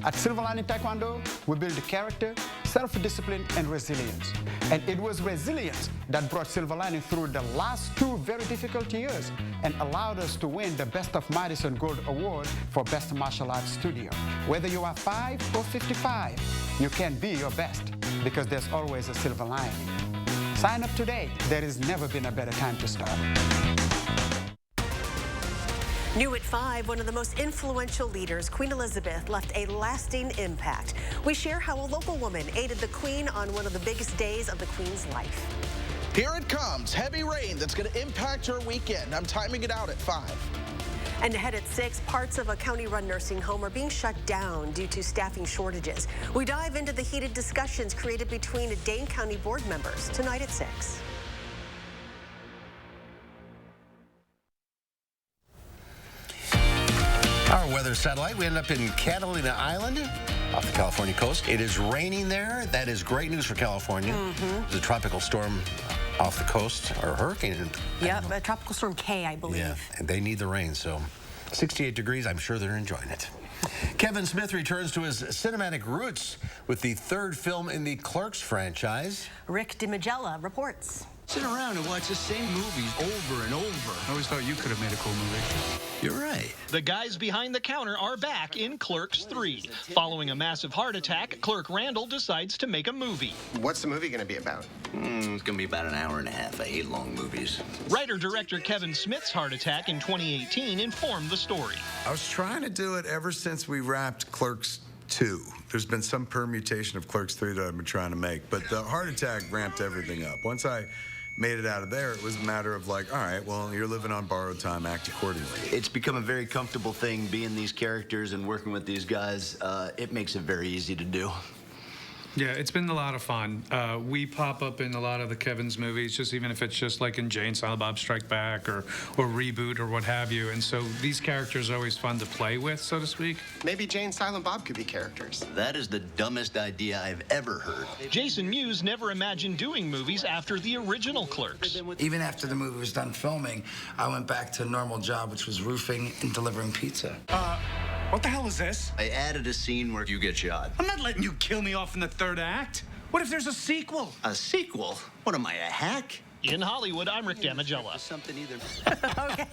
Speaker 28: At Silver Lining Taekwondo, we build character, self-discipline, and resilience. And it was resilience that brought Silver Lining through the last 2 very difficult years and allowed us to win the Best of Madison Gold Award for Best Martial Arts Studio. Whether you are 5 or 55, you can be your best because there's always a silver lining. Sign up today. There has never been a better time to start.
Speaker 2: New at 5, one of the most influential leaders, Queen Elizabeth, left a lasting impact. We share how a local woman aided the Queen on one of the biggest days of the Queen's life.
Speaker 7: Here it comes, heavy rain that's going to impact her weekend. I'm timing it out at 5.
Speaker 2: And ahead at 6, parts of a county-run nursing home are being shut down due to staffing shortages. We dive into the heated discussions created between Dane County board members tonight at 6.
Speaker 1: Our weather satellite, we end up in Catalina Island off the California coast. It is raining there. That is great news for California. There's a tropical storm off the coast, or a hurricane.
Speaker 2: Yep, a tropical storm K, I believe.
Speaker 1: Yeah, and they need the rain, so 68 degrees, I'm sure they're enjoying it. Kevin Smith returns to his cinematic roots with the third film in the Clerks franchise.
Speaker 2: Rick DiMagella reports.
Speaker 3: Sit around and watch the same movies over and over.
Speaker 12: I always thought you could have made a cool movie.
Speaker 3: You're right.
Speaker 4: The guys behind the counter are back in Clerks 3. Following a massive heart attack, Clerk Randall decides to make a movie.
Speaker 5: What's the movie going to be about?
Speaker 3: It's going to be about an hour and a half. I hate long movies.
Speaker 4: Writer-director Kevin Smith's heart attack in 2018 informed the story.
Speaker 8: I was trying to do it ever since we wrapped Clerks 2. There's been some permutation of Clerks 3 that I've been trying to make, but the heart attack ramped everything up. Once I made it out of there, it was a matter of like, all right, well, you're living on borrowed time, act accordingly.
Speaker 3: It's become a very comfortable thing being these characters and working with these guys. It makes it very easy to do.
Speaker 12: Yeah, it's been a lot of fun. We pop up in a lot of the Kevin's movies, just even if it's just like in Jay and Silent Bob Strike Back or Reboot or what have you. And so these characters are always fun to play with, so to speak.
Speaker 5: Maybe Jay and Silent Bob could be characters.
Speaker 3: That is the dumbest idea I've ever heard.
Speaker 4: Jason Mewes never imagined doing movies after the original Clerks.
Speaker 23: Even after the movie was done filming, I went back to a normal job, which was roofing and delivering pizza.
Speaker 3: What the hell is this? I added a scene where you get shot.
Speaker 24: I'm not letting you kill me off in the third act. What if there's a sequel?
Speaker 3: A sequel? What am I, a hack?
Speaker 4: In Hollywood, I'm Rick DiMagella.
Speaker 3: Something either.
Speaker 2: Okay.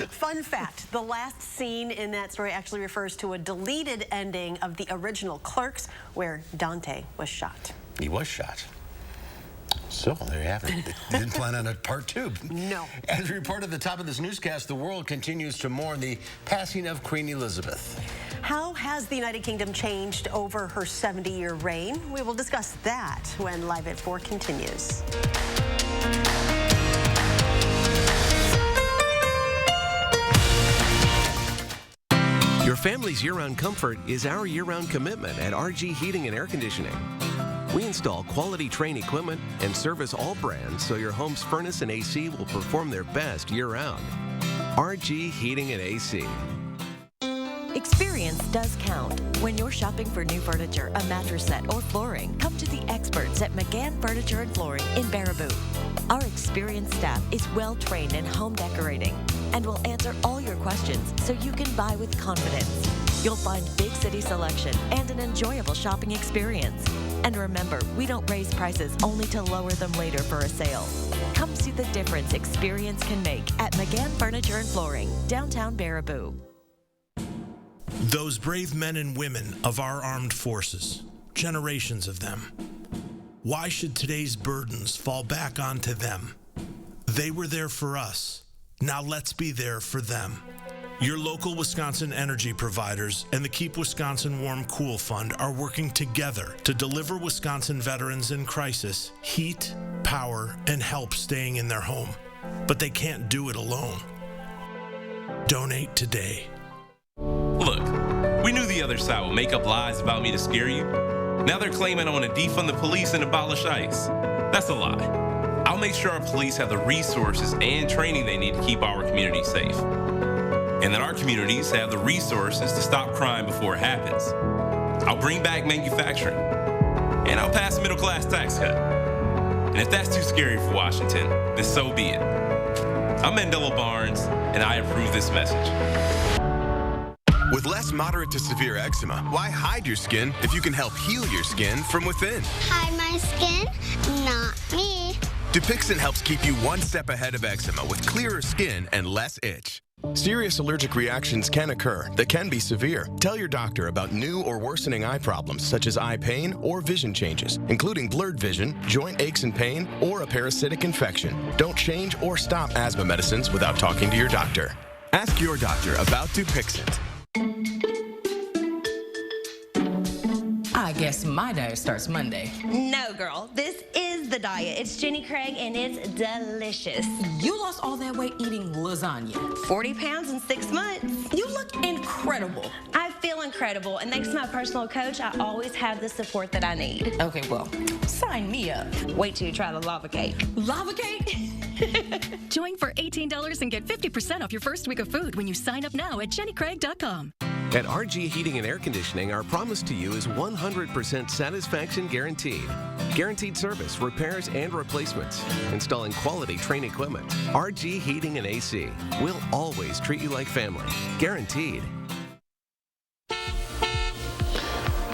Speaker 2: Fun fact, the last scene in that story actually refers to a deleted ending of the original Clerks where Dante was shot.
Speaker 1: He was shot. So, there you have it. They didn't plan on a part 2.
Speaker 2: No.
Speaker 1: As we report at the top of this newscast, the world continues to mourn the passing of Queen Elizabeth.
Speaker 2: How has the United Kingdom changed over her 70-year reign? We will discuss that when Live at 4 continues.
Speaker 25: Your family's year-round comfort is our year-round commitment at RG Heating and Air Conditioning. We install quality Trane equipment and service all brands so your home's furnace and AC will perform their best year-round. RG Heating and AC.
Speaker 26: Experience does count. When you're shopping for new furniture, a mattress set, or flooring, come to the experts at McGann Furniture and Flooring in Baraboo. Our experienced staff is well-trained in home decorating and will answer all your questions so you can buy with confidence. You'll find big city selection and an enjoyable shopping experience. And remember, we don't raise prices only to lower them later for a sale. Come see the difference experience can make at McGann Furniture and Flooring, downtown Baraboo.
Speaker 29: Those brave men and women of our armed forces, generations of them. Why should today's burdens fall back onto them? They were there for us. Now let's be there for them. Your local Wisconsin energy providers and the Keep Wisconsin Warm Cool Fund are working together to deliver Wisconsin veterans in crisis heat, power, and help staying in their home. But they can't do it alone. Donate today.
Speaker 16: Look, we knew the other side would make up lies about me to scare you. Now they're claiming I want to defund the police and abolish ICE. That's a lie. I'll make sure our police have the resources and training they need to keep our community safe. And that our communities have the resources to stop crime before it happens. I'll bring back manufacturing. And I'll pass a middle-class tax cut. And if that's too scary for Washington, then so be it. I'm Mandela Barnes, and I approve this message.
Speaker 30: With less moderate to severe eczema, why hide your skin if you can help heal your skin from within?
Speaker 31: Hide my skin? Not me.
Speaker 30: Dupixent helps keep you one step ahead of eczema with clearer skin and less itch. Serious allergic reactions can occur that can be severe. Tell your doctor about new or worsening eye problems such as eye pain or vision changes, including blurred vision, joint aches and pain, or a parasitic infection. Don't change or stop asthma medicines without talking to your doctor. Ask your doctor about Dupixent.
Speaker 32: I guess my diet starts Monday.
Speaker 33: No, girl. This is the diet. It's Jenny Craig, and it's delicious.
Speaker 32: You lost all that weight eating lasagna.
Speaker 33: 40 pounds in 6 months.
Speaker 32: You look incredible.
Speaker 33: I feel incredible, and thanks to my personal coach, I always have the support that I need.
Speaker 32: Okay, well, sign me up.
Speaker 33: Wait till you try the lava cake.
Speaker 32: Lava cake?
Speaker 34: Join for $18 and get 50% off your first week of food when you sign up now at jennycraig.com.
Speaker 25: At RG Heating and Air Conditioning, our promise to you is 100% satisfaction guaranteed. Guaranteed service, repairs, and replacements. Installing quality Trane equipment. RG Heating and AC. We'll always treat you like family. Guaranteed.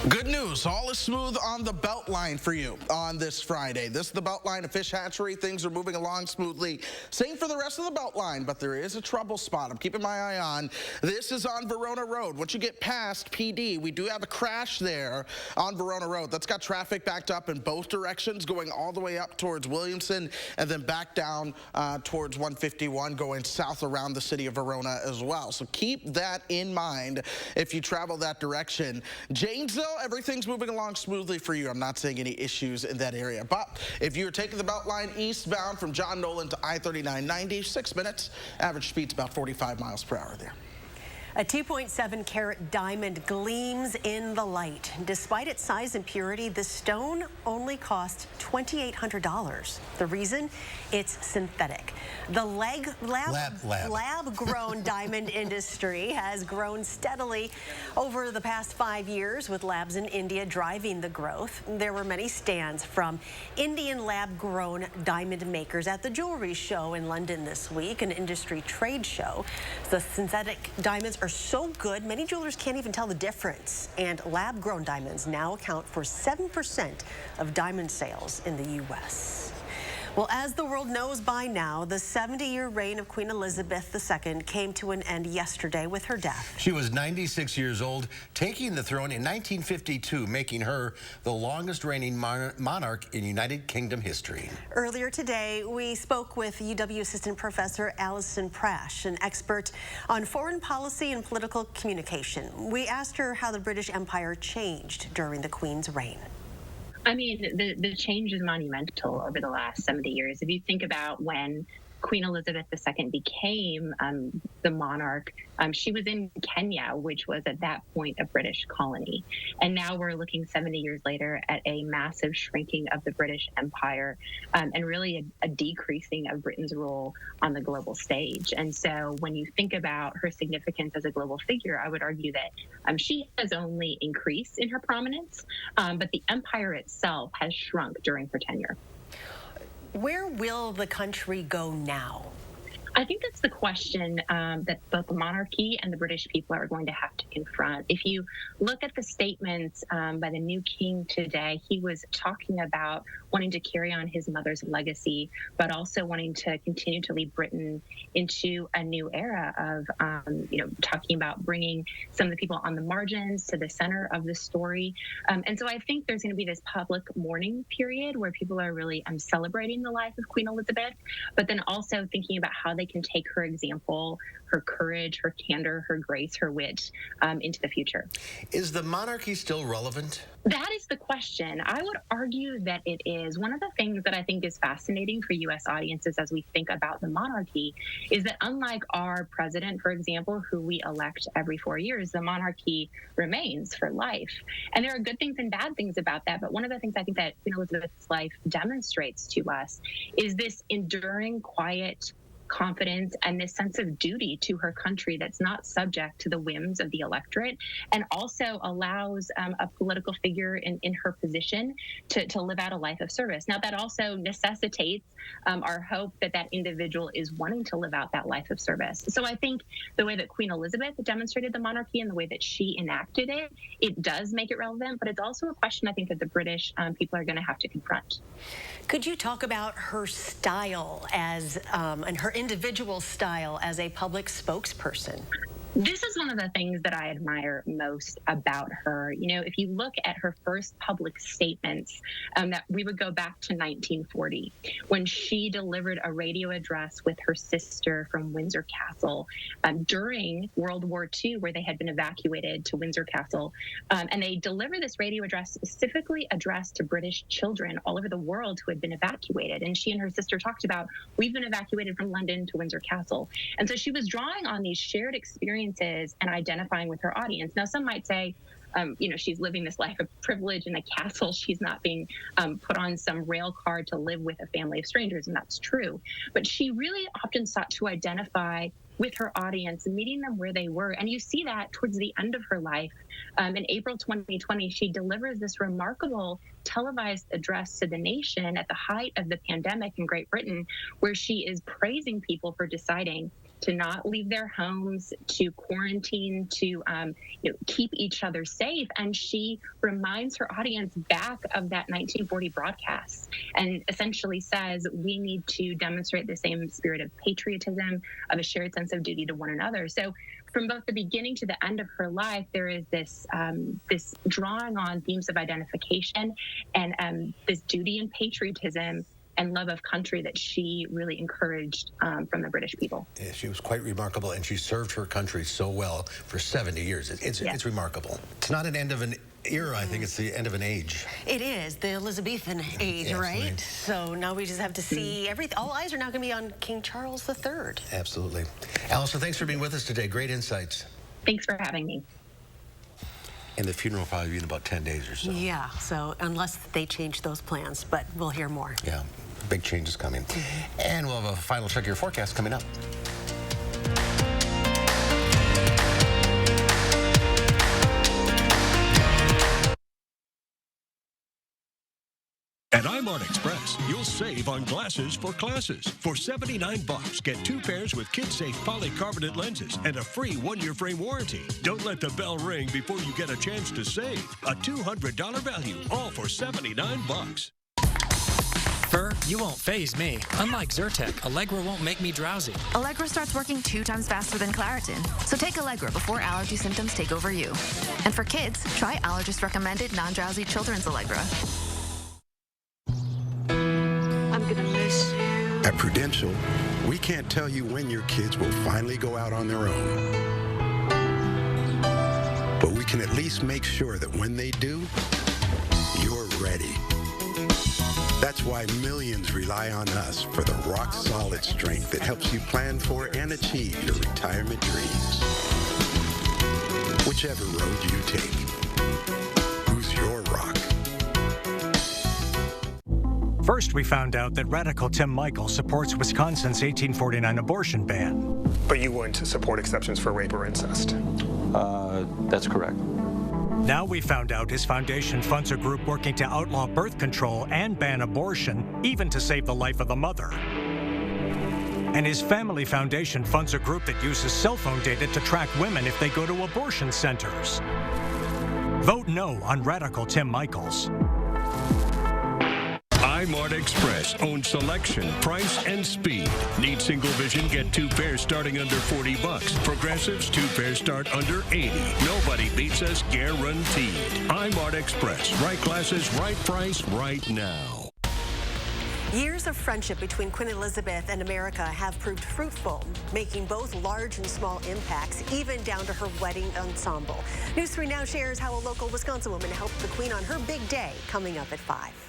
Speaker 7: Good news, all is smooth on the Beltline for you on this Friday. This is the Beltline of Fish Hatchery. Things are moving along smoothly. Same for the rest of the Beltline, but there is a trouble spot I'm keeping my eye on. This is on Verona Road. Once you get past PD, we do have a crash there on Verona Road. That's got traffic backed up in both directions, going all the way up towards Williamson and then back down towards 151, going south around the city of Verona as well. So keep that in mind if you travel that direction. Janesville, everything's moving along smoothly for you. I'm not seeing any issues in that area. But if you're taking the Beltline eastbound from John Nolan to I-3990, 6 minutes. Average speed's about 45 miles per hour there.
Speaker 2: A 2.7 carat diamond gleams in the light. Despite its size and purity, the stone only cost $2,800. The reason? It's synthetic. The lab-grown diamond industry has grown steadily over the past 5 years, with labs in India driving the growth. There were many stands from Indian lab-grown diamond makers at the jewelry show in London this week, an industry trade show. The synthetic diamonds are so good, many jewelers can't even tell the difference. And lab-grown diamonds now account for 7% of diamond sales in the U.S. Well, as the world knows by now, the 70-year reign of Queen Elizabeth II came to an end yesterday with her death.
Speaker 1: She was 96 years old, taking the throne in 1952, making her the longest reigning monarch in United Kingdom history.
Speaker 2: Earlier today, we spoke with UW Assistant Professor Alison Prash, an expert on foreign policy and political communication. We asked her how the British Empire changed during the Queen's reign.
Speaker 6: I mean, the change is monumental over the last 70 years. If you think about when Queen Elizabeth II became the monarch, she was in Kenya, which was at that point a British colony. And now we're looking 70 years later at a massive shrinking of the British Empire and really a decreasing of Britain's role on the global stage. And so when you think about her significance as a global figure, I would argue that she has only increased in her prominence, but the empire itself has shrunk during her tenure.
Speaker 2: Where will the country go now?
Speaker 6: I think that's the question that both the monarchy and the British people are going to have to confront. If you look at the statements by the new king today, he was talking about wanting to carry on his mother's legacy, but also wanting to continue to lead Britain into a new era of, talking about bringing some of the people on the margins to the center of the story. And so I think there's going to be this public mourning period where people are really celebrating the life of Queen Elizabeth, but then also thinking about how they can take her example, her courage, her candor, her grace, her wit into the future.
Speaker 1: Is the monarchy still relevant?
Speaker 6: That is the question. I would argue that it is. One of the things that I think is fascinating for U.S. audiences as we think about the monarchy is that unlike our president, for example, who we elect every 4 years, the monarchy remains for life. And there are good things and bad things about that. But one of the things I think that Queen Elizabeth's life demonstrates to us is this enduring, quiet confidence and this sense of duty to her country that's not subject to the whims of the electorate, and also allows a political figure in her position to live out a life of service. Now, that also necessitates our hope that that individual is wanting to live out that life of service. So I think the way that Queen Elizabeth demonstrated the monarchy and the way that she enacted it, it does make it relevant, but it's also a question I think that the British people are going to have to confront.
Speaker 2: Could you talk about her style as and her individual style as a public spokesperson?
Speaker 6: This is one of the things that I admire most about her. You know, if you look at her first public statements, that we would go back to 1940, when she delivered a radio address with her sister from Windsor Castle during World War II, where they had been evacuated to Windsor Castle. And they delivered this radio address specifically addressed to British children all over the world who had been evacuated. And she and her sister talked about, we've been evacuated from London to Windsor Castle. And so she was drawing on these shared experiences and identifying with her audience. Now, some might say, she's living this life of privilege in a castle. She's not being put on some rail car to live with a family of strangers, and that's true. But she really often sought to identify with her audience, meeting them where they were. And you see that towards the end of her life. In April 2020, she delivers this remarkable televised address to the nation at the height of the pandemic in Great Britain, where she is praising people for deciding to not leave their homes, to quarantine, to keep each other safe. And she reminds her audience back of that 1940 broadcast and essentially says, we need to demonstrate the same spirit of patriotism, of a shared sense of duty to one another. So from both the beginning to the end of her life, there is this this drawing on themes of identification and this duty and patriotism and love of country that she really encouraged from the British people.
Speaker 1: Yeah, she was quite remarkable, and she served her country so well for 70 years. It's remarkable. It's not an end of an era, I think it's the end of an age.
Speaker 2: It is, the Elizabethan age, right? So now we just have to see everything. All eyes are now going to be on King Charles III.
Speaker 1: Absolutely. Allison, thanks for being with us today. Great insights.
Speaker 6: Thanks for having me.
Speaker 1: And the funeral will probably be in about 10 days or so.
Speaker 2: Yeah, so unless they change those plans, but we'll hear more.
Speaker 1: Yeah, big changes coming. And we'll have a final check of your forecast coming up.
Speaker 9: At Eyemart Express, you'll save on glasses for classes. For $79, get 2 pairs with kid-safe polycarbonate lenses and a free 1-year frame warranty. Don't let the bell ring before you get a chance to save. A $200 value, all for $79.
Speaker 10: Fur, you won't faze me. Unlike Zyrtec, Allegra won't make me drowsy.
Speaker 11: Allegra starts working 2 times faster than Claritin. So take Allegra before allergy symptoms take over you. And for kids, try allergist-recommended non-drowsy children's Allegra.
Speaker 13: At Prudential, we can't tell you when your kids will finally go out on their own. But we can at least make sure that when they do, you're ready. That's why millions rely on us for the rock-solid strength that helps you plan for and achieve your retirement dreams. Whichever road you take, who's your rock?
Speaker 14: First, we found out that radical Tim Michael supports Wisconsin's 1849 abortion ban.
Speaker 15: But you wouldn't support exceptions for rape or incest?
Speaker 14: That's correct. Now we found out his foundation funds a group working to outlaw birth control and ban abortion, even to save the life of the mother. And his family foundation funds a group that uses cell phone data to track women if they go to abortion centers. Vote no on radical Tim Michaels.
Speaker 9: Eyemart Express owns selection, price, and speed. Need single vision? Get 2 pairs starting under $40. Progressives, 2 pairs start under $80. Nobody beats us, guaranteed. Eyemart Express. Right glasses, right price, right now.
Speaker 2: Years of friendship between Queen Elizabeth and America have proved fruitful, making both large and small impacts, even down to her wedding ensemble. News 3 now shares how a local Wisconsin woman helped the Queen on her big day, coming up at 5.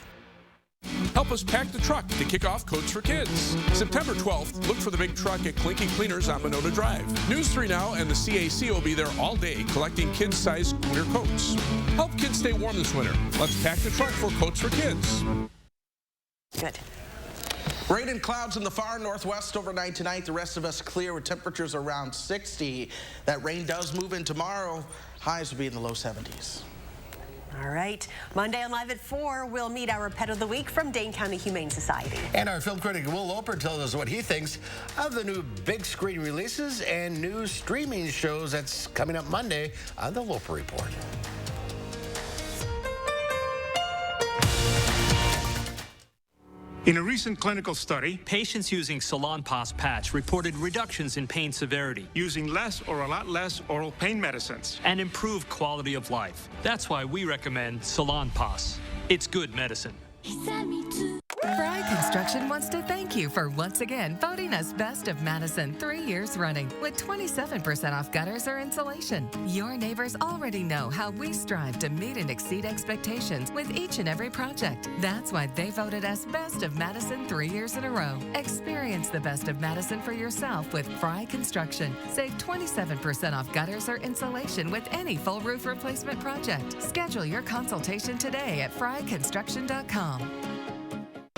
Speaker 17: Help us pack the truck to kick off Coats for Kids. September 12th, look for the big truck at Clinky Cleaners on Monona Drive. News 3 Now and the CAC will be there all day collecting kids-sized scooter coats. Help kids stay warm this winter. Let's pack the truck for Coats for Kids.
Speaker 2: Good.
Speaker 7: Rain and clouds in the far northwest overnight tonight. The rest of us clear with temperatures around 60. That rain does move in tomorrow. Highs will be in the low 70s.
Speaker 2: All right. Monday on Live at 4, we'll meet our Pet of the Week from Dane County Humane Society.
Speaker 1: And our film critic Will Loper tells us what he thinks of the new big screen releases and new streaming shows that's coming up Monday on the Loper Report.
Speaker 24: In a recent clinical study, patients using Salonpas patch reported reductions in pain severity, using less or a lot less oral pain medicines, and improved quality of life. That's why we recommend Salonpas. It's good medicine.
Speaker 18: Fry Construction wants to thank you for once again voting us Best of Madison 3 years running with 27% off gutters or insulation. Your neighbors already know how we strive to meet and exceed expectations with each and every project. That's why they voted us Best of Madison 3 years in a row. Experience the Best of Madison for yourself with Fry Construction. Save 27% off gutters or insulation with any full roof replacement project. Schedule your consultation today at fryconstruction.com.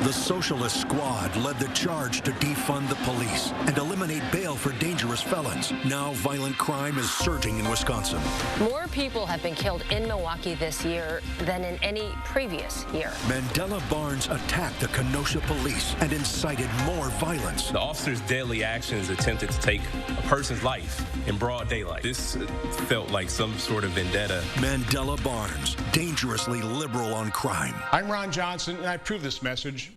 Speaker 3: The Socialist Squad led the charge to defund the police and eliminate bail for dangerous felons. Now violent crime is surging in Wisconsin.
Speaker 4: More people have been killed in Milwaukee this year than in any previous year.
Speaker 3: Mandela Barnes attacked the Kenosha police and incited more violence.
Speaker 16: The officer's deadly actions attempted to take a person's life in broad daylight. This felt like some sort of vendetta.
Speaker 3: Mandela Barnes, dangerously liberal on crime.
Speaker 5: I'm Ron Johnson, and I approve this message.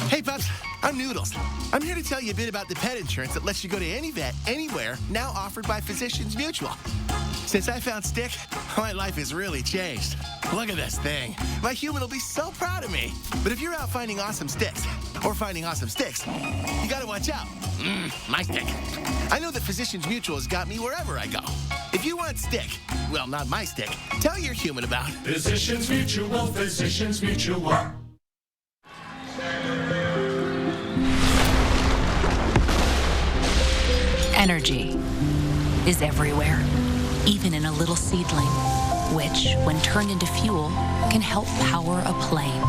Speaker 8: Hey, pups, I'm Noodles. I'm here to tell you a bit about the pet insurance that lets you go to any vet, anywhere, now offered by Physicians Mutual. Since I found Stick, my life has really changed. Look at this thing. My human will be so proud of me. But if you're out finding awesome sticks, or finding awesome sticks, you gotta watch out. My Stick. I know that Physicians Mutual has got me wherever I go. If you want Stick, well, not my Stick, tell your human about
Speaker 12: Physicians Mutual, Physicians Mutual.
Speaker 19: Energy is everywhere, even in a little seedling, which, when turned into fuel, can help power a plane.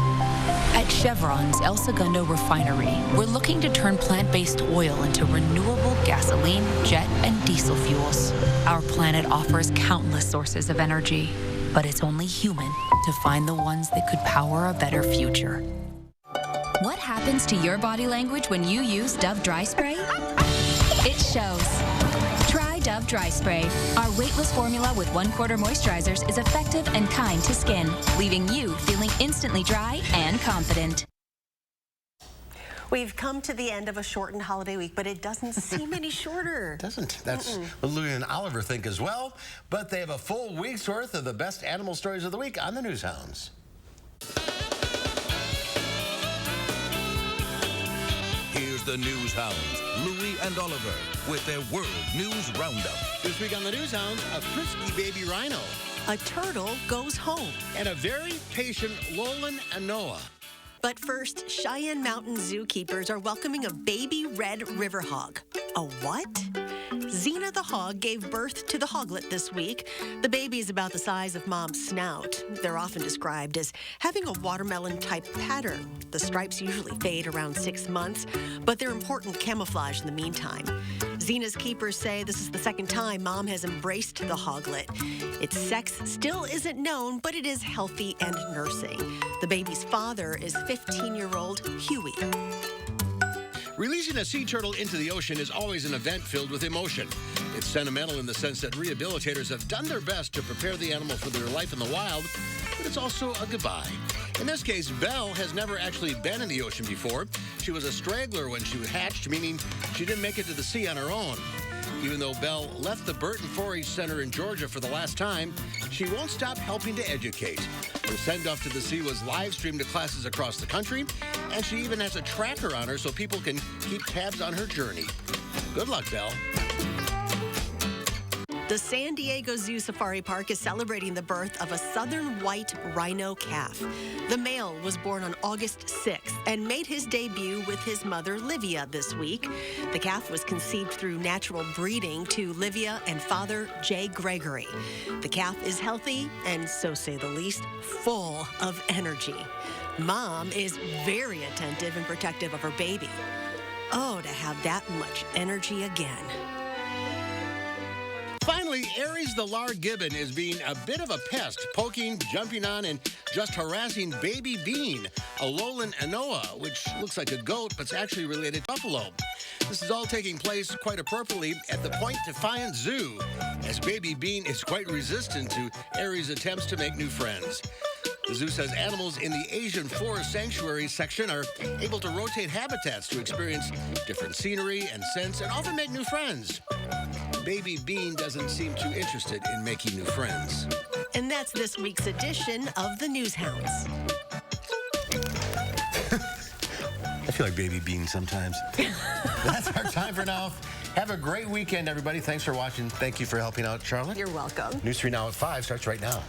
Speaker 19: At Chevron's El Segundo refinery, we're looking to turn plant-based oil into renewable gasoline, jet, and diesel fuels. Our planet offers countless sources of energy, but it's only human to find the ones that could power a better future.
Speaker 20: What happens to your body language when you use Dove Dry Spray? It shows. Try Dove Dry Spray. Our weightless formula with 1/4 moisturizers is effective and kind to skin, leaving you feeling instantly dry and confident.
Speaker 2: We've come to the end of a shortened holiday week, but it doesn't seem any shorter.
Speaker 1: Doesn't. That's what Louie and Oliver think as well. But they have a full week's worth of the best animal stories of the week on the News Hounds.
Speaker 21: Here's the News Hounds, Louie and Oliver, with their World News Roundup.
Speaker 22: This week on the News Hounds, a frisky baby rhino.
Speaker 2: A turtle goes home.
Speaker 22: And a very patient Lowland Anoa.
Speaker 2: But first, Cheyenne Mountain zookeepers are welcoming a baby red river hog. A what? Xena the hog gave birth to the hoglet this week. The baby is about the size of mom's snout. They're often described as having a watermelon-type pattern. The stripes usually fade around 6 months, but they're important camouflage in the meantime. Xena's keepers say this is the second time mom has embraced the hoglet. Its sex still isn't known, but it is healthy and nursing. The baby's father is 15-year-old Huey.
Speaker 22: Releasing a sea turtle into the ocean is always an event filled with emotion. It's sentimental in the sense that rehabilitators have done their best to prepare the animal for their life in the wild, but it's also a goodbye. In this case, Belle has never actually been in the ocean before. She was a straggler when she hatched, meaning she didn't make it to the sea on her own. Even though Belle left the Burton 4-H Center in Georgia for the last time, she won't stop helping to educate. Her send-off to the sea was live-streamed to classes across the country, and she even has a tracker on her so people can keep tabs on her journey. Good luck, Belle.
Speaker 2: The San Diego Zoo Safari Park is celebrating the birth of a southern white rhino calf. The male was born on August 6th and made his debut with his mother, Livia, this week. The calf was conceived through natural breeding to Livia and father, Jay Gregory. The calf is healthy and, so say the least, full of energy. Mom is very attentive and protective of her baby. Oh, to have that much energy again.
Speaker 22: Finally, Aries the Lar Gibbon is being a bit of a pest, poking, jumping on, and just harassing Baby Bean, a lowland Anoa, which looks like a goat, but's actually related to buffalo. This is all taking place quite appropriately at the Point Defiance Zoo, as Baby Bean is quite resistant to Aries' attempts to make new friends. The zoo says animals in the Asian Forest Sanctuary section are able to rotate habitats to experience different scenery and scents and often make new friends. Baby Bean doesn't seem too interested in making new friends.
Speaker 2: And that's this week's edition of the News Hounds.
Speaker 1: I feel like Baby Bean sometimes. That's our time for now. Have a great weekend, everybody. Thanks for watching. Thank you for helping out, Charlotte.
Speaker 2: You're welcome.
Speaker 1: News 3 Now at 5 starts right now.